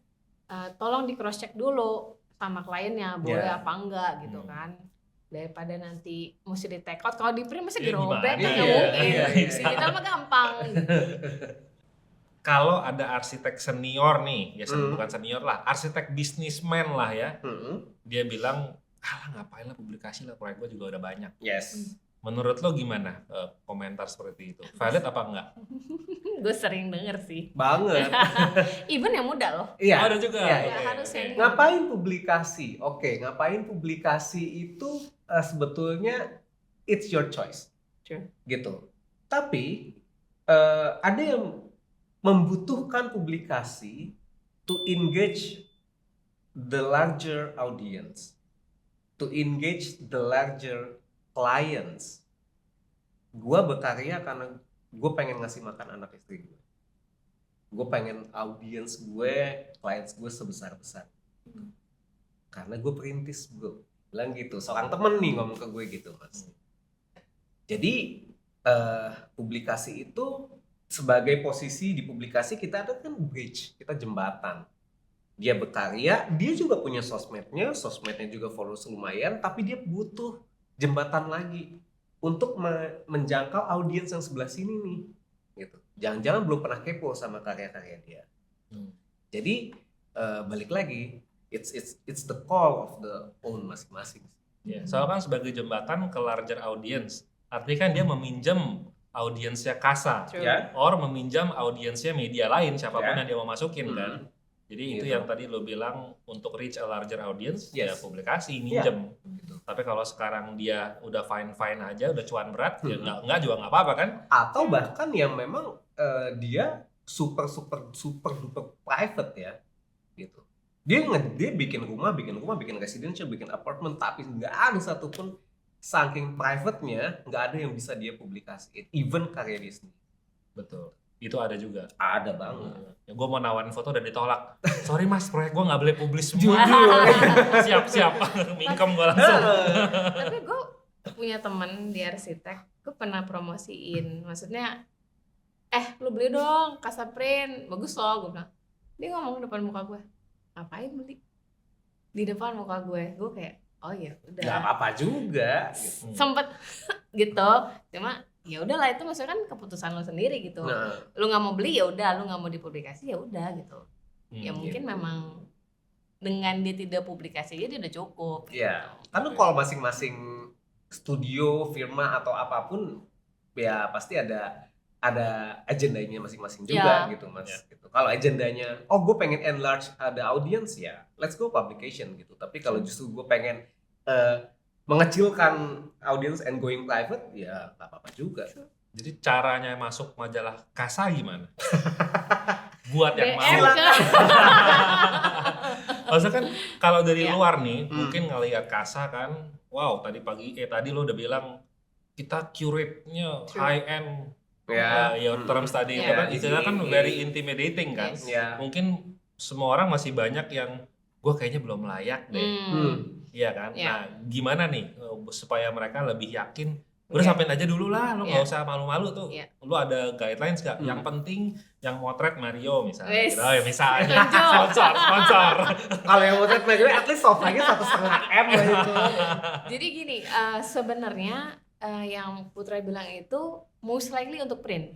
tolong di cross check dulu sama kliennya, boleh apa enggak gitu kan. Daripada nanti mesti di take out, kalau di print mesti dirobek kan nggak mungkin. Digital mah gampang. Kalau ada arsitek senior nih, ya bukan senior lah, arsitek bisnismen lah ya, dia bilang, ngapain lah publikasi lah, proyek gue juga udah banyak. Yes. Menurut lo gimana komentar seperti itu? Valid apa enggak? Gue sering denger sih. Banget. Even yang muda loh. Iya. Ada juga. Iya. Harusnya. Ngapain publikasi? Ngapain publikasi itu sebetulnya it's your choice. Sure. Gitu. Tapi ada yang membutuhkan publikasi to engage the larger audience, to engage the larger clients. Gua berkarya karena gue pengen ngasih makan anak istri gue. Gue pengen audience gue, clients gue sebesar-besar. Karena gue perintis bro. bilang gitu, seorang temen nih ngomong ke gue gitu Mas. Jadi publikasi itu sebagai posisi di publikasi kita ada kan bridge, kita jembatan. Dia berkarya, dia juga punya sosmednya juga followers lumayan, tapi dia butuh jembatan lagi untuk menjangkau audiens yang sebelah sini nih, gitu. Jangan-jangan belum pernah kepo sama karya-karya dia. Jadi balik lagi, it's the call of the own masing-masing. Ya, soalnya kan sebagai jembatan ke larger audience, artinya kan dia meminjam audiensnya Kasa, True. Ya, or meminjam audiensnya media lain siapapun Ya. yang dia mau masukin kan. Jadi itu Gitu. yang tadi lo bilang untuk reach a larger audience, Yes. ya publikasi, minjem. Gitu. Tapi kalau sekarang dia udah fine-fine aja, udah cuan berat, ya nggak juga nggak apa-apa kan? Atau bahkan yang memang dia super duper private ya, gitu. Dia bikin rumah, bikin residential, bikin apartemen, tapi nggak ada satupun saking private-nya nggak ada yang bisa dia publikasiin, even karya dia sendiri. Betul. Itu ada juga. Ada banget. Ya, gue mau nawarin foto udah ditolak. Sorry mas, proyek gue nggak boleh publish semua. Siap-siap, mingkem gue langsung. Tapi gue punya teman di arsitek, gue pernah promosiin, maksudnya lu beli dong Kasa Print, bagus loh, gue bilang. Dia ngomong depan muka gue, ngapain beli di depan muka gue kayak oh ya udah. Nggak apa-apa juga. Gitu. Sempet gitu, cuma ya udahlah, itu maksudnya kan keputusan lo sendiri gitu. Nah, Lu nggak mau beli ya udah, lu nggak mau dipublikasi ya udah gitu. Ya mungkin gitu. memang dengan dia tidak publikasi dia udah cukup. Iya. Gitu. Karena kalau masing-masing studio, firma atau apapun ya pasti ada agendanya masing-masing juga gitu Mas. Gitu. Kalau agendanya gue pengen enlarge ada audience ya, let's go publication gitu. Tapi kalau justru gue pengen mengecilkan audience and going private ya nggak apa-apa juga. Jadi caranya masuk majalah Kasa gimana? Buat yang mau. DM ke Maksudnya kan kalau dari Iya. luar nih, mungkin ngelihat Kasa kan, wow tadi lo udah bilang kita curate-nya True. high end, Ya. your terms tadi itu Iya. kan istilahnya kan very intimidating kan. Yes. Ya. Mungkin semua orang masih banyak yang gue kayaknya belum layak deh, iya kan? Iya. Nah gimana nih supaya mereka lebih yakin? Udah Iya. sampein aja dulu lah, lo nggak Iya. usah malu-malu tuh. Iya. Lo ada guidelines gak? Yang penting yang motret Mario misalnya. Wes. Gitu, ya, misalnya. Tunjuk. sponsor. Kalau yang mau trade magazine at least sofanya 1,5 M lah itu. Jadi gini, sebenarnya yang Putra bilang itu most likely untuk print,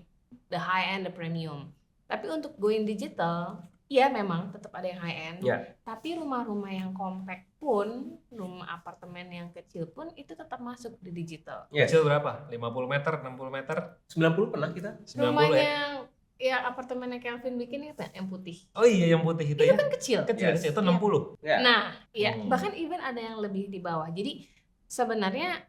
the high end, the premium. Tapi untuk going digital, ya memang tetap ada yang high end. Ya. Tapi rumah-rumah yang compact pun, rumah apartemen yang kecil pun itu tetap masuk di digital. Yes. Kecil berapa? 50 meter, 60 meter, 90 pernah kita. 90 Rumahnya ya? ya apartemennya Kelvin bikin itu yang putih. Oh iya yang putih itu ya? Kan kecil. Kecil, Yes. kecil itu Iya. 60. Ya. Nah, ya bahkan Hmm. even ada yang lebih di bawah. Jadi sebenarnya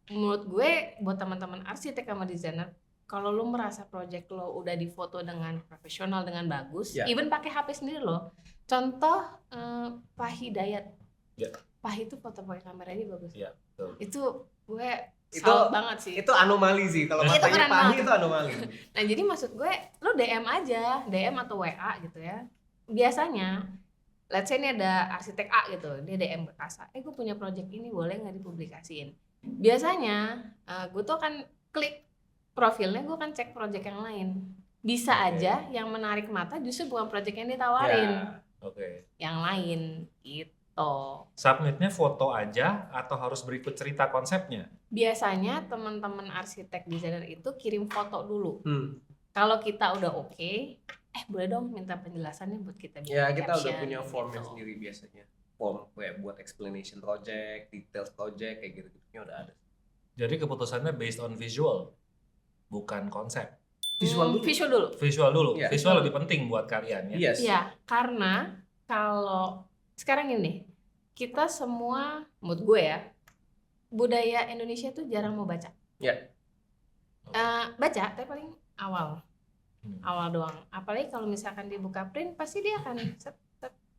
menurut gue buat teman-teman arsitek sama desainer, kalau lo merasa project lo udah difoto dengan profesional dengan bagus, Ya. even pakai HP sendiri lo. Contoh Pak Hidayat. Ya. Pak itu foto pakai kameranya bagus. Ya, betul. Itu gue Itu- salut banget sih. Itu anomali sih kalau Itu katanya keren Pani banget. itu anomali. Nah jadi maksud gue lo DM aja, DM atau WA gitu ya. Biasanya let's say ini ada arsitek A gitu, dia DM ke Kasa, gue punya project ini boleh nggak dipublikasiin. Biasanya gue tuh akan klik profilnya, gue akan cek project yang lain. Bisa Oke. aja yang menarik mata justru bukan project yang ditawarin, Ya. Oke. yang lain gitu. Submitnya foto aja atau harus berikut cerita konsepnya? Biasanya teman-teman arsitek desainer itu kirim foto dulu. Hmm. Kalau kita udah oke, boleh dong minta penjelasannya buat kita bikin Ya kita udah caption, punya formnya gitu. sendiri biasanya. Form kayak buat explanation project, details project kayak gitu-gitunya udah ada. Jadi keputusannya based on visual, bukan konsep. Visual dulu. Visual dulu. Visual dulu. Iya. Visual lebih penting buat kalian ya. Yes. Iya, karena kalau sekarang ini kita semua, menurut gue ya, budaya Indonesia tuh jarang mau baca. Ya. Baca, tapi paling awal Hmm. doang. Apalagi kalau misalkan dibuka print, pasti dia akan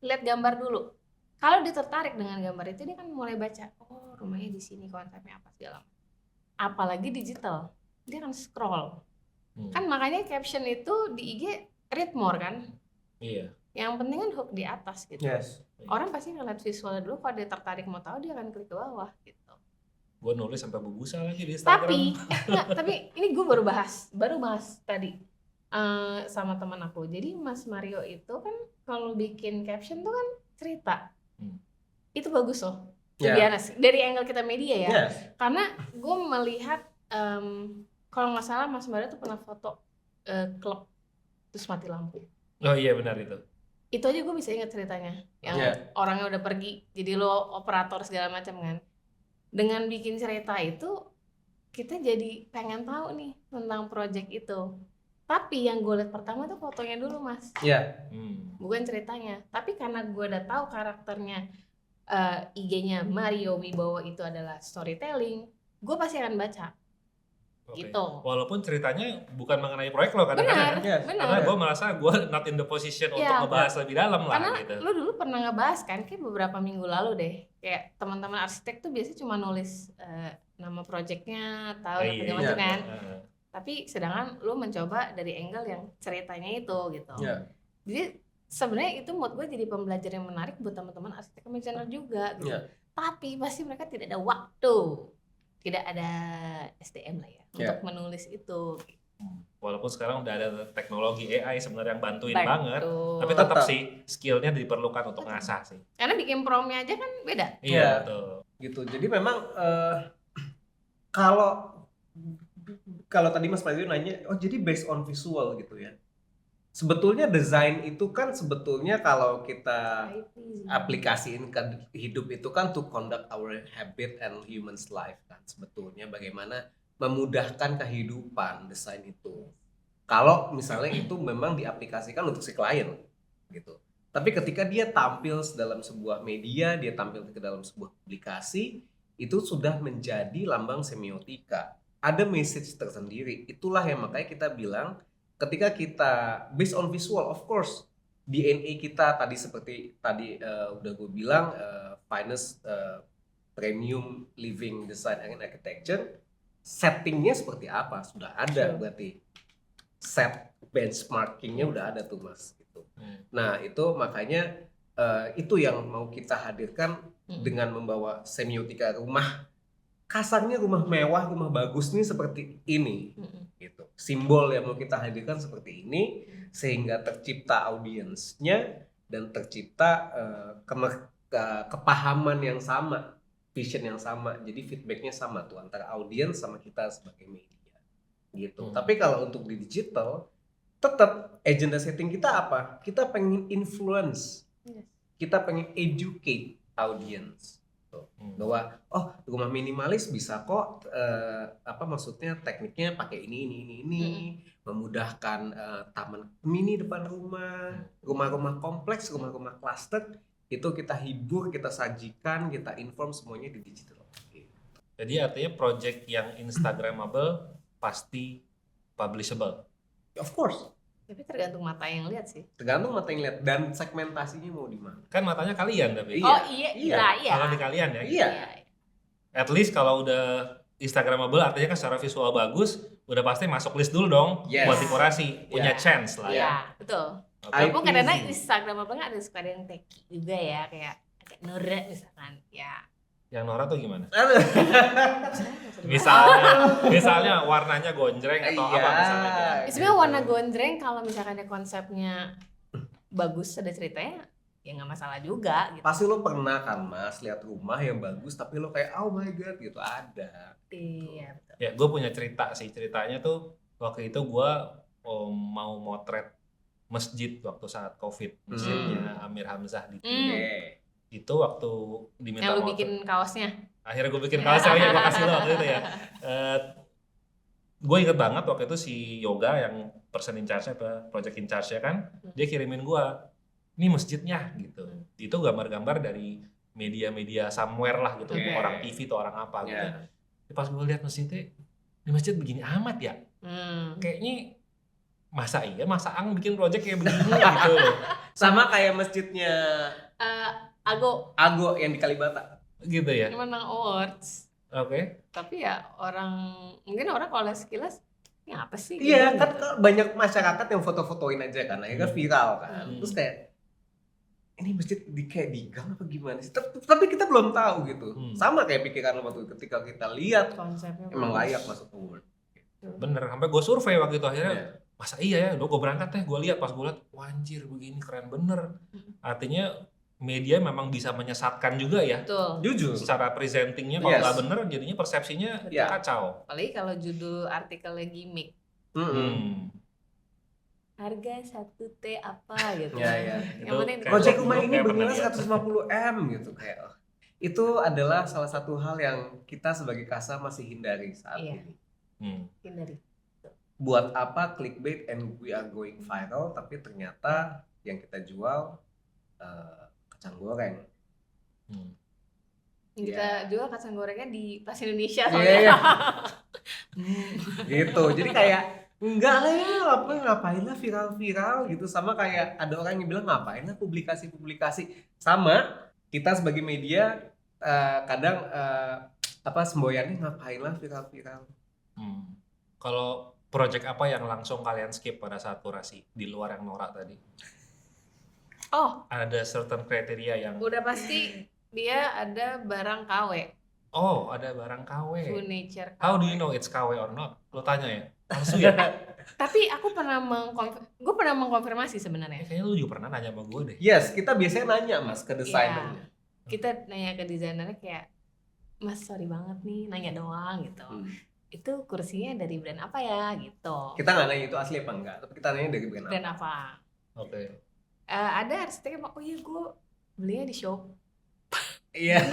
lihat gambar dulu. Kalau dia tertarik dengan gambar itu, dia kan mulai baca. Oh, rumahnya di sini, konsepnya apa segala macam. Apalagi digital, dia akan scroll. Hmm. Kan makanya caption itu di IG read more kan? Iya. Yang penting kan hook di atas gitu. Yes. Orang pasti ngeliat visualnya dulu, kalau dia tertarik mau tahu dia akan klik ke bawah gitu. Gue nulis sampai berbusa lagi di Instagram. Tapi ini gue baru bahas tadi sama teman aku. Jadi Mas Mario itu kan kalau bikin caption tuh kan cerita. Itu bagus loh. Honest. Dari angle kita media ya. Yes. Karena gue melihat kalau nggak salah Mas Mario tuh pernah foto klub terus mati lampu. Oh iya benar itu. Itu aja gue bisa ingat ceritanya. Yang orangnya udah pergi, jadi lo operator segala macam kan. Dengan bikin cerita itu kita jadi pengen tahu nih tentang project itu. Tapi yang gue lihat pertama tuh fotonya dulu Mas. Bukan ceritanya. Tapi karena gue udah tahu karakternya, IG-nya Mario Wibowo itu adalah storytelling, gue pasti akan baca. Gitu. Walaupun ceritanya bukan mengenai proyek lo kadang-kadang. Benar. Karena gue merasa gue not in the position untuk ngebahas lebih dalam lah. Karena gitu. lo dulu pernah ngebahas kan, kayak beberapa minggu lalu deh, kayak teman-teman arsitek tuh biasanya cuma nulis nama projectnya, tahun segala macam kan. Tapi sedangkan lo mencoba dari angle yang ceritanya itu gitu. Jadi sebenarnya itu menurut gue jadi pembelajaran yang menarik buat teman-teman arsitek desainer juga gitu. Tapi pasti mereka tidak ada waktu, tidak ada SDM lah ya untuk menulis itu. Walaupun sekarang udah ada teknologi AI sebenarnya yang bantuin banget, tapi tetap sih skillnya diperlukan untuk ngasah sih. Karena bikin promnya aja kan beda. Iya betul. Gitu. Jadi memang kalau tadi Mas Mario nanya, oh jadi based on visual gitu ya. Sebetulnya desain itu kan sebetulnya kalau kita aplikasiin ke hidup itu kan to conduct our habit and human's life kan. Sebetulnya bagaimana memudahkan kehidupan desain itu. Kalau misalnya itu memang diaplikasikan untuk si klien gitu. Tapi ketika dia tampil dalam sebuah media, dia tampil ke dalam sebuah publikasi, itu sudah menjadi lambang semiotika. Ada message tersendiri. Itulah yang makanya kita bilang ketika kita based on visual, of course DNA kita tadi seperti tadi udah gue bilang finest premium living design and architecture, settingnya seperti apa sudah ada, berarti set benchmarkingnya udah ada tuh Mas gitu. Nah itu makanya itu yang mau kita hadirkan dengan membawa semiotika rumah. Kasarnya rumah mewah, rumah bagus nih seperti ini gitu. Simbol yang mau kita hadirkan seperti ini sehingga tercipta audiensnya dan tercipta kepahaman yang sama, vision yang sama. Jadi feedbacknya sama tuh antara audiens sama kita sebagai media gitu. Tapi kalau untuk di digital tetap agenda setting kita apa? Kita pengen influence, kita pengen educate audience. Bahwa rumah minimalis bisa kok maksudnya tekniknya pakai ini memudahkan taman mini depan rumah-rumah kompleks, rumah-rumah cluster itu kita hibur, kita sajikan, kita inform semuanya di digital. Jadi artinya project yang instagramable pasti publishable. Of course. Tapi tergantung mata yang lihat sih. Tergantung mata yang lihat dan segmentasinya mau di mana. Kan matanya kalian tapi. Iya. Kalau di kalian ya. Iya. At least kalau udah instagramable artinya kan secara visual bagus, udah pasti masuk list dulu dong buat dekorasi, punya chance lah ya. Iya, betul. Walaupun kadang-kadang instagramable kan ada suka yang techy juga ya, kayak Nora misalkan. Ya. Yang Nora tuh gimana? Aduh. Misalnya warnanya gonjreng atau apa misalnya. Sebenarnya warna gonjreng kalau misalkan konsepnya bagus, ada ceritanya, ya nggak masalah juga gitu. Pasti lo pernah kan Mas lihat rumah yang bagus tapi lo kayak oh my god gitu, ada. Iya betul. Ya gue punya cerita sih, ceritanya tuh waktu itu gue mau motret masjid waktu saat COVID, masjidnya Amir Hamzah di itu waktu diminta yang lu bikin kaosnya. Akhirnya gue bikin kaosnya ya, gue kasih lo waktu itu ya. Gue inget banget waktu itu si Yoga yang person in charge project in charge ya kan, dia kirimin gue, ini masjidnya gitu. Itu gambar-gambar dari media-media somewhere lah gitu, orang TV atau orang apa gitu. Pas gue lihat masjidnya, ini masjid begini amat ya. Kayaknya masa Ang bikin project kayak begini gitu. Sama kayak masjidnya Ago yang di Kalibata gitu ya. menang awards. Oke. Tapi ya mungkin orang kalau sekilas ini apa sih? Iya gitu. Kan banyak masyarakat yang foto-fotoin aja kan, akhirnya viral kan. Terus kayak ini masjid kayak di gang apa gimana sih? Tapi kita belum tahu gitu. Sama kayak pikiran waktu ketika kita lihat Konsepnya emang bagus. layak masuk ke World. Bener, sampai gue survei waktu itu akhirnya. Iya. Masa iya ya, gue berangkat deh, gue lihat pas gue lihat, wah anjir begini keren bener. Artinya media memang bisa menyesatkan juga ya. Betul. Jujur. Secara presentingnya kalau Yes. nggak bener jadinya persepsinya Iya. kacau. Apalagi kalau judul artikelnya gimmick. Harga 1T apa gitu. Ya. Yang Itu penting kayak Project lo- rumah lo ini kayak pernah bernilai lihat. 150 M gitu kayak. Itu adalah salah satu hal yang kita sebagai Kasa masih hindari saat Iya. ini. Hindari. Buat apa clickbait and we are going viral tapi ternyata yang kita jual kacang goreng. Kita jual kacang gorengnya di Pas Indonesia Iya. soalnya. Gitu. Jadi kayak enggak lah ya, ngapain lah viral-viral gitu. Sama kayak ada orang yang bilang ngapain lah publikasi-publikasi. Sama kita sebagai media kadang semboyannya ngapain lah viral-viral. Kalau project apa yang langsung kalian skip pada saat kurasi di luar yang norak tadi? Oh, Ada certain kriteria yang udah pasti dia ada barang KW, oh ada barang KW. furniture KW. How do you know it's KW or not? Lo tanya ya. Langsung ya. Tapi aku pernah mengkonfirmasi sebenarnya. Kayaknya lu juga pernah nanya sama gue deh. Yes, kita biasanya nanya Mas ke desainernya. Kita nanya ke desainernya kayak, Mas sorry banget nih nanya doang gitu. Itu kursinya dari brand apa ya gitu. Kita nggak nanya itu asli apa enggak, tapi kita nanya dari brand apa. Brand apa? Oke. Ada arsitek yang oh iya gue belinya di shop. Iya.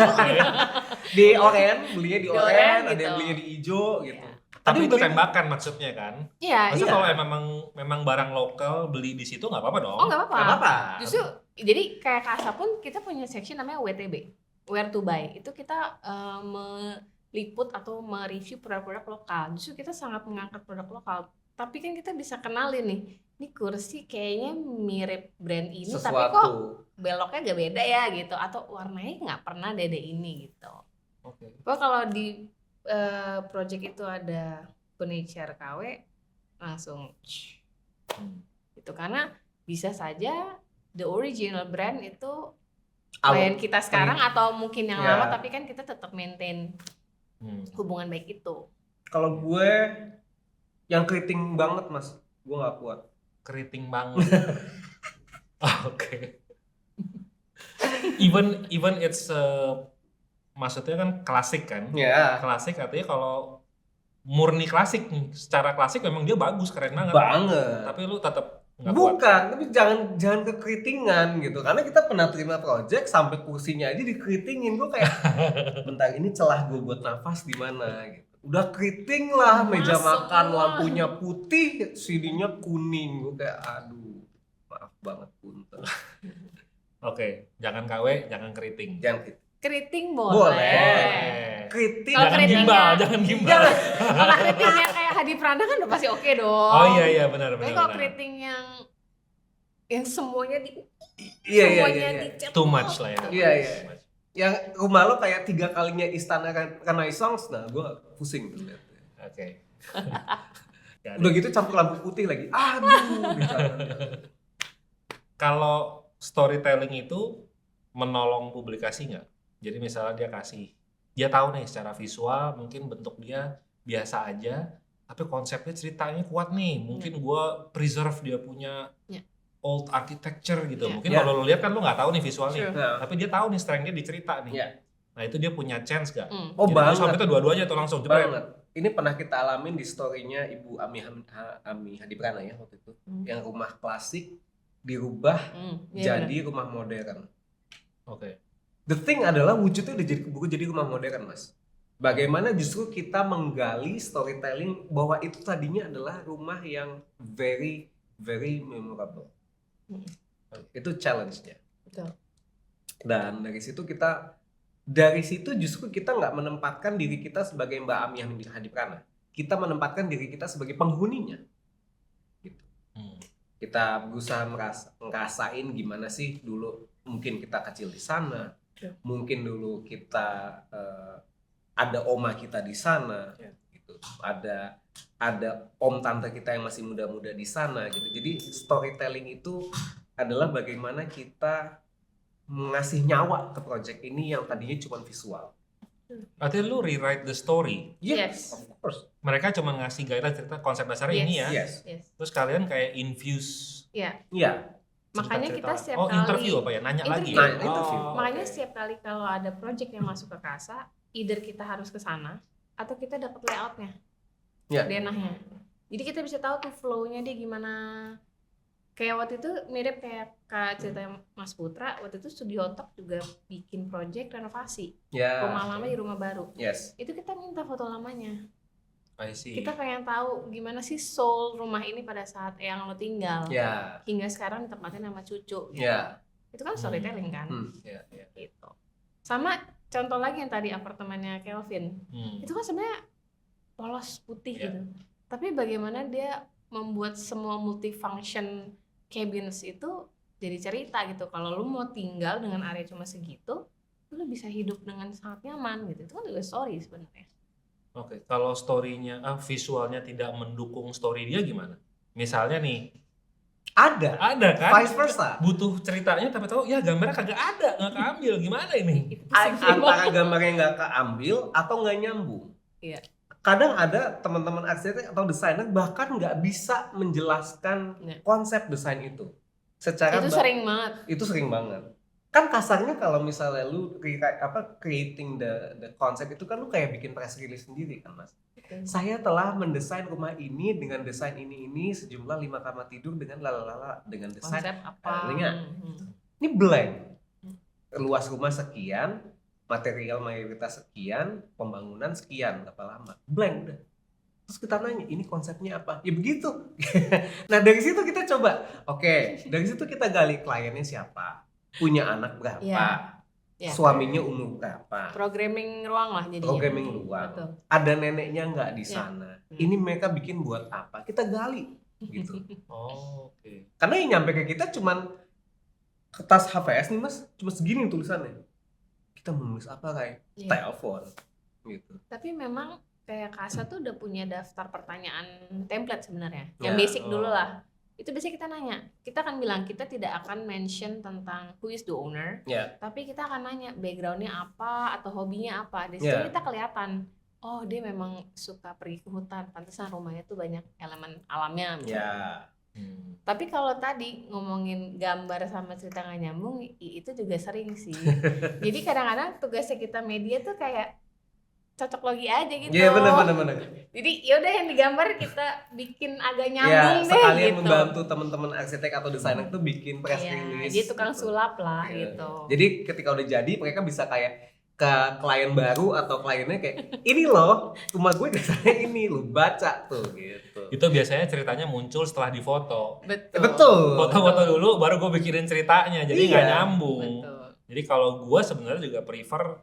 Di oren, belinya di Di oren, oren ada yang gitu. belinya di hijau gitu. Iya. Tapi itu beli- tembakan maksudnya kan? Iya, Maksudnya iya. kalau memang barang lokal beli di situ nggak apa-apa dong? Oh nggak apa-apa. Nggak apa-apa. Justru jadi kayak Kasa pun kita punya section namanya WTB, Where to Buy. Itu kita meliput atau mereview produk-produk lokal. Justru kita sangat mengangkat produk lokal. Tapi kan kita bisa kenalin nih, ini kursi kayaknya mirip brand ini, tapi kok Sesuatu. beloknya gak beda ya gitu. Atau warnanya nggak pernah dede ini gitu. Oke. Pokoknya kalau di project itu ada furniture KW, langsung itu karena bisa saja the original brand itu klien kita sekarang atau mungkin yang Ya. lama, tapi kan kita tetap maintain hubungan baik itu. Kalau gue yang keriting banget Mas, gue nggak kuat. Keriting banget. Oke. Even it's maksudnya kan klasik kan? Ya. Klasik artinya kalau murni klasik nih, secara klasik memang dia bagus, keren banget. Banget. Tapi lu tetap nggak kuat. Bukan, tapi jangan kekeritingan gitu. Karena kita pernah terima project sampai kursinya aja dikeritingin. Gue kayak bentar ini celah gue buat nafas di mana gitu. Udah keriting lah, meja Masuk makan lah. lampunya putih, CD-nya kuning. Gue kayak aduh, maaf banget Punten. Oke, jangan KW, jangan keriting. Jangan keriting. Keriting Boleh. Boleh. Keriting. Kalau Jangan keritingnya- gimbal, jangan gimbal. Kalau keritingnya kayak Hadi Prana kan udah pasti oke dong. Oh iya benar. Tapi kalau keriting yang semuanya Iya. dicat Too much lah ya. Iya. Yang rumah lo kayak 3 kalinya istana Renaissance, nah gue pusing tuh liatnya. Oke. Gak ada. Udah gitu campur lampu putih lagi. Aduh, bicara. Kalau storytelling itu menolong publikasi nggak? Jadi misalnya dia tahu nih secara visual mungkin bentuk dia biasa aja, tapi konsepnya ceritanya kuat nih. Mungkin gua preserve dia punya Ya. old architecture gitu. Ya. Mungkin Ya. kalau lo lihat kan lo nggak tahu nih visualnya, Sure. Nah, tapi dia tahu nih strength-nya di cerita nih. Ya. Nah itu dia punya chance gak? oh Jadi banget. sampai itu dua-duanya tuh langsung jebret. Banget. Ini pernah kita alamin di story-nya Ibu Ami Hadiprana ya waktu itu. Yang rumah klasik dirubah jadi rumah modern. Oke. The thing adalah wujudnya udah jadi rumah modern, Mas. Bagaimana justru kita menggali storytelling bahwa itu tadinya adalah rumah yang very very memorable. Itu challenge-nya. Betul. Dan dari situ justru kita nggak menempatkan diri kita sebagai Mbak Ami Hadiprana. Kita menempatkan diri kita sebagai penghuninya. Kita berusaha ngerasain gimana sih dulu mungkin kita kecil di sana, mungkin dulu kita ada oma kita di sana, gitu. Ada om tante kita yang masih muda-muda di sana, gitu. Jadi storytelling itu adalah bagaimana kita ngasih nyawa ke project ini yang tadinya cuma visual. Berarti lu rewrite the story. Yes. Of course. Mereka cuma ngasih guideline cerita konsep dasarnya ini ya. Yes. Terus kalian kayak infuse Iya. Iya. Makanya kita cerita-cerita. setiap kali Interview apa ya? Nanya lagi Interview. ya? Nah, interview. Makanya oke. setiap kali kalau ada project yang masuk ke Kasa, either kita harus ke sana atau kita dapat layoutnya, Ya. denahnya. Jadi kita bisa tahu tuh flow-nya dia gimana. Kayak waktu itu mirip kayak cerita Mas Putra, waktu itu Studio Talk juga bikin project renovasi Ya. rumah lama di rumah baru. Yes. Itu kita minta foto lamanya. I see. Kita pengen tahu gimana sih soul rumah ini pada saat yang lo tinggal. Ya. Hingga sekarang ditempatin sama cucu gitu. Ya. Itu kan storytelling kan. Ya, ya. Gitu. Sama contoh lagi yang tadi apartemennya Kelvin. Itu kan sebenarnya polos putih Iya. gitu. Tapi bagaimana dia membuat semua multifunction cabins itu jadi cerita gitu. Kalau lu mau tinggal dengan area cuma segitu, lu bisa hidup dengan sangat nyaman gitu. Itu kan juga story sebenarnya. Oke, kalau story-nya, visualnya tidak mendukung story dia gimana? Misalnya nih, Ada. kan? Vice versa. Butuh ceritanya tapi tahu ya gambarnya kagak ada, nggak keambil. Gimana ini? Itu pusing sih, Antara gambarnya nggak keambil atau nggak nyambung. Iya. Kadang ada teman-teman arsitek atau desainer bahkan nggak bisa menjelaskan Iya. konsep desain itu. Secara itu sering banget. Itu sering banget. Kan kasarnya kalau misalnya lu creating the konsep itu kan lu kayak bikin press release sendiri kan, Mas. Saya telah mendesain rumah ini dengan desain ini sejumlah 5 kamar tidur dengan lalala dengan desain Konsep apa? ini blank. Luas rumah sekian, material mayoritas sekian, pembangunan sekian, berapa lama. Blank udah. Terus kita nanya, ini konsepnya apa? Ya begitu. Nah dari situ kita coba, oke, dari situ kita gali kliennya siapa, punya anak berapa, Ya. suaminya umur berapa, Programming ruang lah jadinya. programming ruang, Betul. ada neneknya nggak di Ya. sana, ini mereka bikin buat apa? Kita gali, gitu. Oh, oke. Karena yang nyampe ke kita cuman kertas HVS nih Mas, cuma segini tulisannya. Kita mau nulis apa kayak Iya. telepon, gitu. Tapi memang kayak Kasa tuh udah punya daftar pertanyaan template sebenarnya. Yang Ya. basic dulu lah. Itu biasanya kita nanya. Kita akan bilang kita tidak akan mention tentang who is the owner. Ya. Tapi kita akan nanya backgroundnya apa atau hobinya apa. Di situ Ya. kita kelihatan. Oh dia memang suka pergi ke hutan. Pantesan rumahnya tuh banyak elemen alamnya. misalnya. Ya. Tapi kalau tadi ngomongin gambar sama cerita nggak nyambung, itu juga sering sih. Jadi kadang-kadang tugasnya kita media tuh kayak cocok logi aja gitu. Iya benar. Jadi yaudah yang digambar kita bikin agak Ya nyambung deh sekalian gitu. membantu teman-teman arsitek atau desainer tuh bikin press Iya, release. dia tukang gitu. sulap lah Ya. gitu. Jadi ketika udah jadi mereka bisa kayak ke klien baru atau kliennya kayak ini loh rumah gue dasarnya ini lu baca tuh gitu. Itu biasanya ceritanya muncul setelah difoto. Betul. Foto-foto dulu baru gue bikinin ceritanya, jadi nggak Iya, nyambung. Betul. Jadi kalau gue sebenarnya juga prefer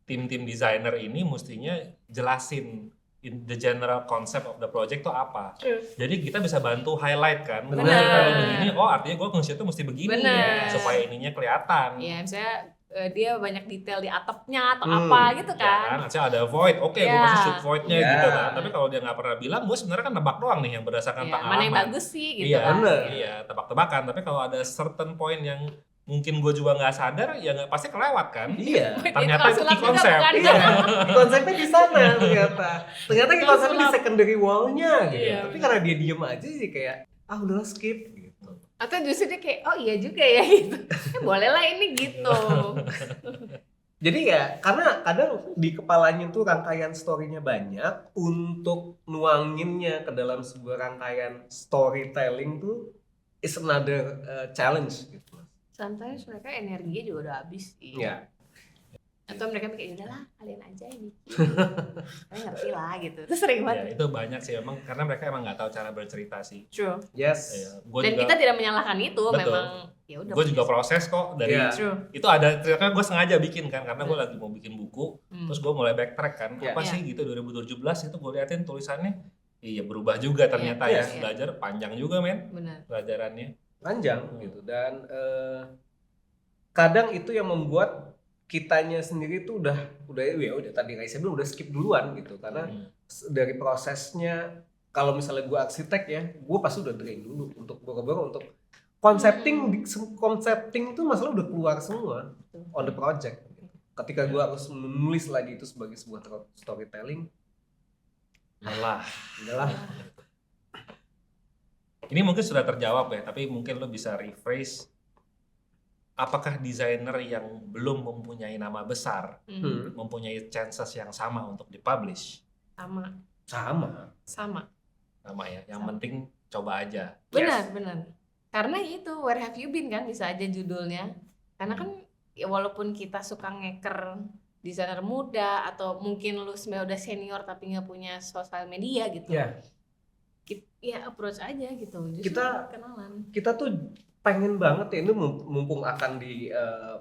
tim-tim desainer ini mestinya jelasin the general concept of the project tuh apa. True. Jadi kita bisa bantu highlight kan. Benar. Oh, kalau begini, oh artinya gue nge-shoot tuh mesti begini Benar. supaya ininya kelihatan. Iya, misalnya dia banyak detail di atapnya atau apa gitu Ya kan. kan, misalnya ada void, oke gue Ya. masih shoot voidnya Ya. gitu kan. Tapi kalau dia nggak pernah bilang, gue sebenarnya kan nebak doang nih yang berdasarkan Iya, pengalaman. mana yang bagus sih gitu Iya, kan. bener. iya, tebak-tebakan. Tapi kalau ada certain point yang mungkin gue juga nggak sadar, ya nggak pasti kelewat kan. Iya. Ternyata itu sulap key juga konsep. bukan? Iya, konsepnya di sana ternyata. Ternyata Tukang konsepnya di sulap. secondary wall-nya gitu. Iya. Tapi karena dia diem aja sih kayak udahlah skip gitu. Atau justru dia kayak oh iya juga ya gitu. Boleh lah ini gitu. Jadi ya karena kadang di kepalanya tuh rangkaian story-nya banyak, untuk nuanginnya ke dalam sebuah rangkaian storytelling tuh is another challenge gitu. Sometimes mereka energinya juga udah habis sih. Ya. Atau mereka mikir udahlah kalian aja yang bikin. Kalian ngerti lah gitu. Itu sering Ya, banget. itu banyak sih emang karena mereka emang nggak tahu cara bercerita sih. True. Yes. Ya, gua Dan juga, kita tidak menyalahkan itu, Betul. memang ya udah. gue juga proses kok dari Iya. True. itu ada ceritanya gue sengaja bikin kan karena gue lagi mau bikin buku. Terus gue mulai backtrack kan Iya. apa Iya. sih gitu 2017 itu gue liatin tulisannya iya berubah juga ternyata Iya, ya iya. belajar panjang juga men Benar. pelajarannya. Panjang gitu dan kadang itu yang membuat kitanya sendiri tuh udah tadi Raisa bilang udah skip duluan gitu karena dari prosesnya kalau misalnya gue arsitek ya gue pasti udah drain dulu untuk boro-boro untuk Concepting itu masalah udah keluar semua on the project. Ketika gue harus menulis lagi itu sebagai sebuah storytelling, Lelah. adalah Ini mungkin sudah terjawab ya, tapi mungkin lo bisa rephrase. Apakah desainer yang belum mempunyai nama besar, mempunyai chances yang sama untuk dipublish? Sama sama. Sama ya, yang penting coba aja. benar. Karena itu Where Have You Been kan bisa aja judulnya. Karena kan ya walaupun kita suka ngeker desainer muda atau mungkin lu sebenarnya udah senior tapi nggak punya sosial media gitu. Ya approach aja gitu. Justru kenalan. Kita tuh pengen banget ya, ini mumpung akan di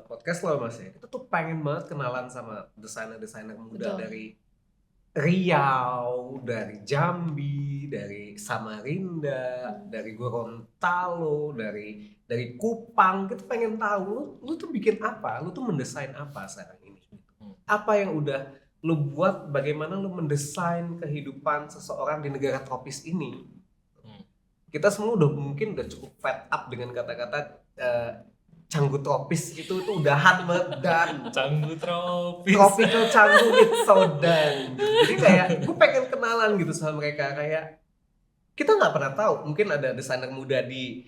podcast lo Mas ya. Kita tuh pengen banget kenalan sama desainer-desainer muda. Betul. Dari Riau, dari Jambi, dari Samarinda, dari Gorontalo, dari Kupang. Kita pengen tahu lu tuh bikin apa, lu tuh mendesain apa sekarang ini. Apa yang udah lu buat, bagaimana lu mendesain kehidupan seseorang di negara tropis ini. Kita semua mungkin udah cukup fed up dengan kata-kata canggu tropis itu udahan banget dan Canggu tropis. tropical canggu it's so done. Jadi kayak gue pengen kenalan gitu sama mereka, kayak kita nggak pernah tahu, mungkin ada desainer muda di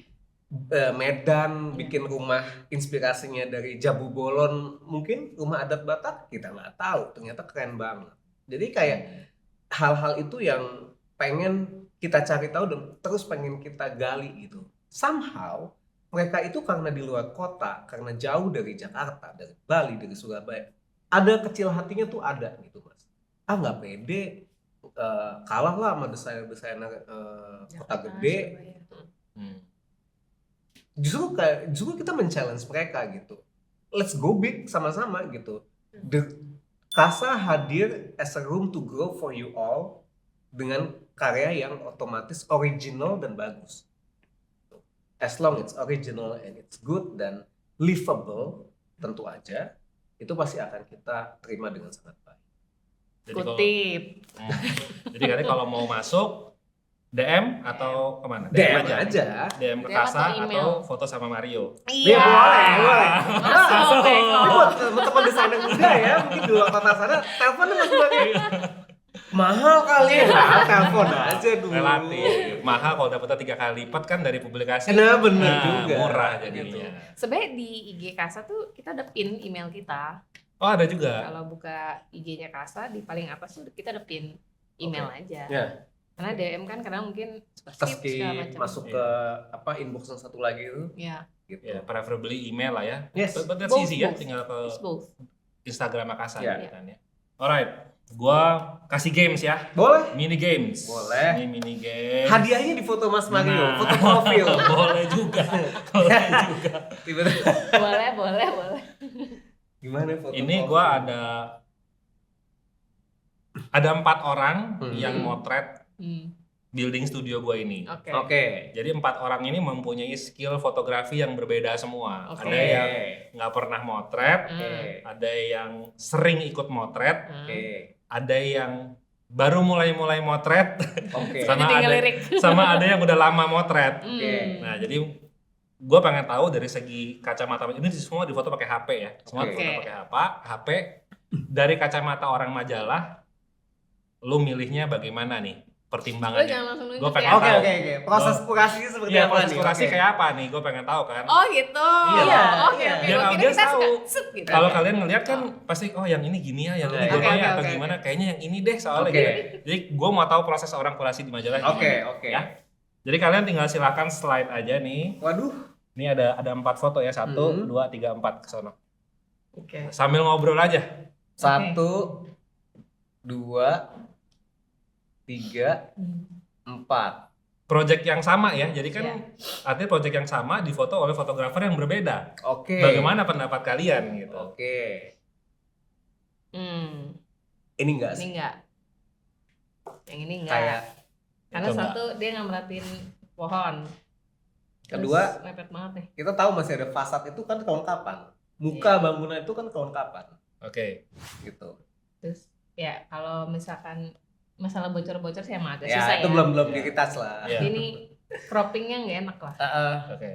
Medan bikin rumah inspirasinya dari Jabu Bolon, mungkin rumah adat Batak, kita nggak tahu, ternyata keren banget. Jadi kayak hal-hal itu yang pengen kita cari tahu dan terus pengen kita gali gitu. Somehow mereka itu karena di luar kota, karena jauh dari Jakarta, dari Bali, dari Surabaya, ada kecil hatinya tuh ada gitu Mas. Nggak pede, kalah lah sama desainer-desainer kota gede. Justru kita men-challenge mereka gitu. Let's go big sama-sama gitu. Casa hadir as a room to grow for you all dengan karya yang otomatis original dan bagus. As long it's original and it's good dan livable, tentu aja itu pasti akan kita terima dengan sangat baik. Kutip. Jadi katanya kalau mau masuk DM atau kemana? DM aja. DM ke DM Kasa atau email. atau foto sama Mario. Iya boleh. Masuk, Eko. Buat teman-teman desainer muda ya, mungkin di luar kota sana, telepon Mas Bagi. Mahal kali ya, telepon aja dulu. Relatif mahal kalau dapetnya 3 kali lipat kan dari publikasi. Nah bener juga. Murah Gitu. jadinya. Sebenarnya di IG Kasa tuh kita ada pin email kita. Oh ada juga. Kalau buka IG-nya Kasa di paling atas tuh kita ada pin email aja. Ya. Karena DM kan kadang mungkin suka skip Terus segala macam. masuk ke inbox yang satu lagi itu. Ya, Gitu. Ya, preferably email lah ya. Yes. But that's Both, easy ya, both. tinggal ke it's both. Instagram Kasa Ya. gitu kan ya. Alright, gua kasih games ya. Boleh. Mini games. Boleh. Ini mini games. Hadiahnya di foto Mas Mario, Nah. foto profil. Boleh juga. Boleh juga. Tiba-tiba. boleh. Gimana foto Ini profil? gua ada 4 orang yang motret building studio gua ini. Oke. Oke. Jadi 4 orang ini mempunyai skill fotografi yang berbeda semua. Oke. Ada yang nggak pernah motret, Oke. ada yang sering ikut motret, Oke. ada yang baru mulai motret, Oke. sama Tinggal ada lirik. sama ada yang udah lama motret. Oke. Nah jadi gue pengen tahu dari segi kacamata, ini semua difoto pakai HP ya, semua Oke. difoto pakai HP. Dari kacamata orang majalah, lu milihnya bagaimana nih? Lo Pertimbangannya. jangan langsung nunjuk Gua pengen ya. tahu. Oke. Proses kurasinya seperti Iya, apa proses nih? kurasi Oke. kayak apa nih? Gue pengen tahu kan. Oh gitu. Iya. Oke. Iya. Biar Gua kira audiens kita tahu. suka set gitu. Kalau kalian ngelihat kan pasti yang ini gini ya, yang ini Oke, gini oke, ya, atau oke, gimana? Kayaknya yang ini deh soalnya Oke. gitu. Jadi gue mau tahu proses orang kurasi di majalah. Oke. gimana, Ya. Jadi kalian tinggal silakan slide aja nih. Waduh. Ini ada 4 foto ya, 1, 2, 3, 4 ke sono. Oke. Sambil ngobrol aja. 1, 2, 3, 4. Project yang sama ya. Jadi kan Iya. artinya project yang sama difoto oleh fotografer yang berbeda. Oke. Bagaimana pendapat kalian gitu? Oke. Ini enggak Ini sih? enggak. Yang ini enggak. Kayak Karena itu enggak. satu dia nggak merhatiin pohon. Kedua, Terus mepet banget nih. kita tahu masih ada fasad itu kan kelengkapan. Muka bangunan itu kan kelengkapan. Oke. Gitu. Terus ya kalau misalkan masalah bocor-bocor sih emang agak Ya, susah itu ya. belum Ya. di tas lah. Iya. Ini croppingnya nggak enak lah. Oke.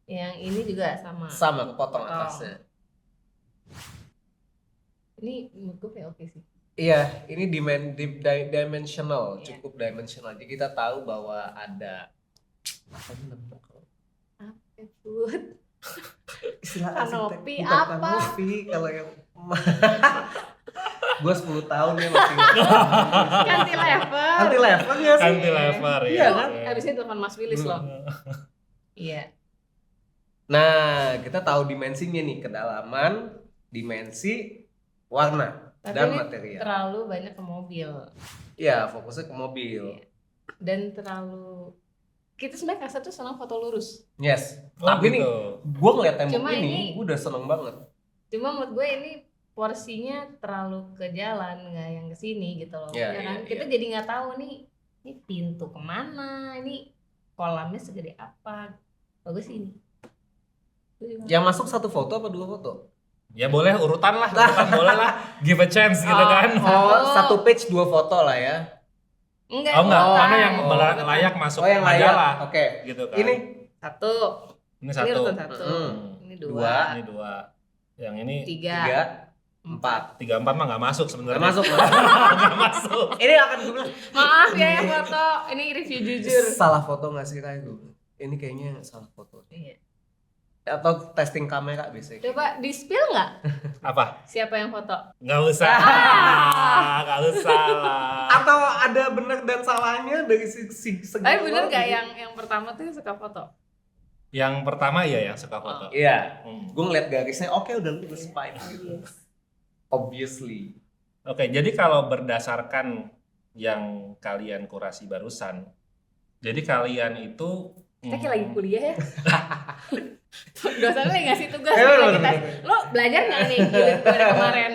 Yang ini juga sama. Sama kepotong Potong. atasnya. Ini menurut gue kayak oke sih. Iya, ini dimensional, Iya. cukup dimensional. Jadi kita tahu bahwa ada apa namanya kalau Apa food? istilah Kanopi arsitek, bukan apa? kanopi kalau yang gue 10 tahun ya masih Cantilever. cantilever ya sih. Cantilever ya. Iya kan? Abis itu telepon Mas Willis loh. Iya. Nah, kita tahu dimensinya nih, kedalaman, dimensi, warna, Tapi dan ini material. terlalu banyak ke mobil. Iya, fokusnya ke mobil. Iya. Dan terlalu kita sebenarnya kasar tuh senang foto lurus. Yes. Oh, Tapi nih, gitu. gue ngeliat tembok Cuma ini, ini- gue udah seneng banget. Cuma menurut gue ini porsinya terlalu ke jalan, nggak yang ke sini gitu loh. Iya, Ya kan? iya, Kita jadi nggak tahu nih, ini pintu kemana, ini kolamnya segede apa. Bagus sih ini. Yang masuk satu foto apa 2 foto? Ya boleh urutan lah, urutan boleh lah. Give a chance gitu kan. Oh, satu page 2 foto lah ya. Enggak. Oh enggak, urutan. mana yang Urutan. layak masuk Oh, yang layak. majalah Oke. gitu kan. Ini Satu. Ini Ini satu. urutan satu. Mm. Ini Dua. dua. Ini 2. Yang ini 3. 3, 4. 3 4 mah nggak masuk sebenarnya. Nggak masuk. Nggak masuk. Ini akan gue bilang Maaf ya yang foto. Ini review jujur. salah foto nggak sih Ray? Ini kayaknya salah foto. Iya. Atau testing kamera biasanya. Coba di spill nggak? Apa? Siapa yang foto? Nggak usah. Nggak usah lah. Atau ada benar dan salahnya dari segi Tapi bener nggak yang pertama tuh yang suka foto? Yang pertama ya yang suka foto. Iya. Hmm. Gue ngeliat garisnya, oke udah lulus fine gitu. Obviously. Oke, jadi kalau berdasarkan yang kalian kurasi barusan, jadi kalian itu Kita kayak lagi kuliah ya. Dosennya lagi ngasih tugas. Iya, lagi bener, tes. Lo belajar nggak nih giliran gue dari kemarin?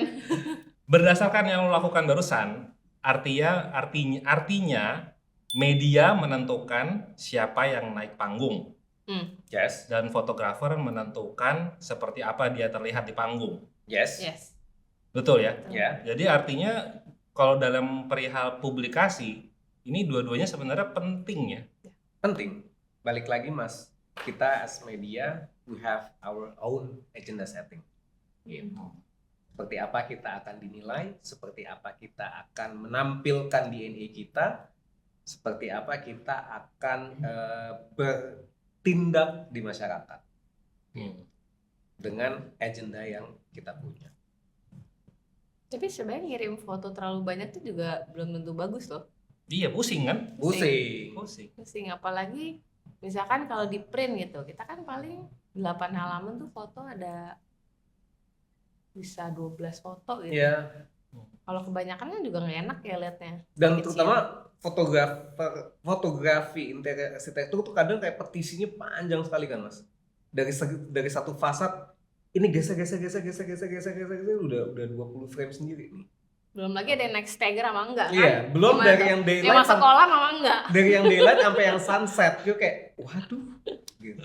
berdasarkan yang lo lakukan barusan, artinya media menentukan siapa yang naik panggung Yes. dan fotografer menentukan seperti apa dia terlihat di panggung. Yes. Yes. Betul ya? Ya. Jadi artinya kalau dalam perihal publikasi, ini dua-duanya sebenarnya penting ya. Penting. Balik lagi Mas, kita as media, we have our own agenda setting. Gitu. Seperti apa kita akan dinilai, seperti apa kita akan menampilkan DNA kita, seperti apa kita akan bertindak di masyarakat dengan agenda yang kita punya. Tapi sebenarnya ngirim foto terlalu banyak tuh juga belum tentu bagus loh. Iya, pusing kan? Pusing. Pusing. Pusing, apalagi misalkan kalau di print gitu, kita kan paling 8 halaman tuh foto ada bisa 12 foto gitu. Iya. Kalau kebanyakan kan juga nggak enak ya liatnya. Dan Kecil. terutama fotografi interior arsitektur tuh kadang kayak petisinya panjang sekali kan Mas. Dari satu fasad ini geser udah 20 frame sendiri nih. Belum lagi ada yang naik stagger sama enggak kan? Iya, belum Gimana dari tuh? yang Yang daylight masuk kolam sama enggak? dari yang daylight sampai yang sunset. Gue kayak waduh gitu.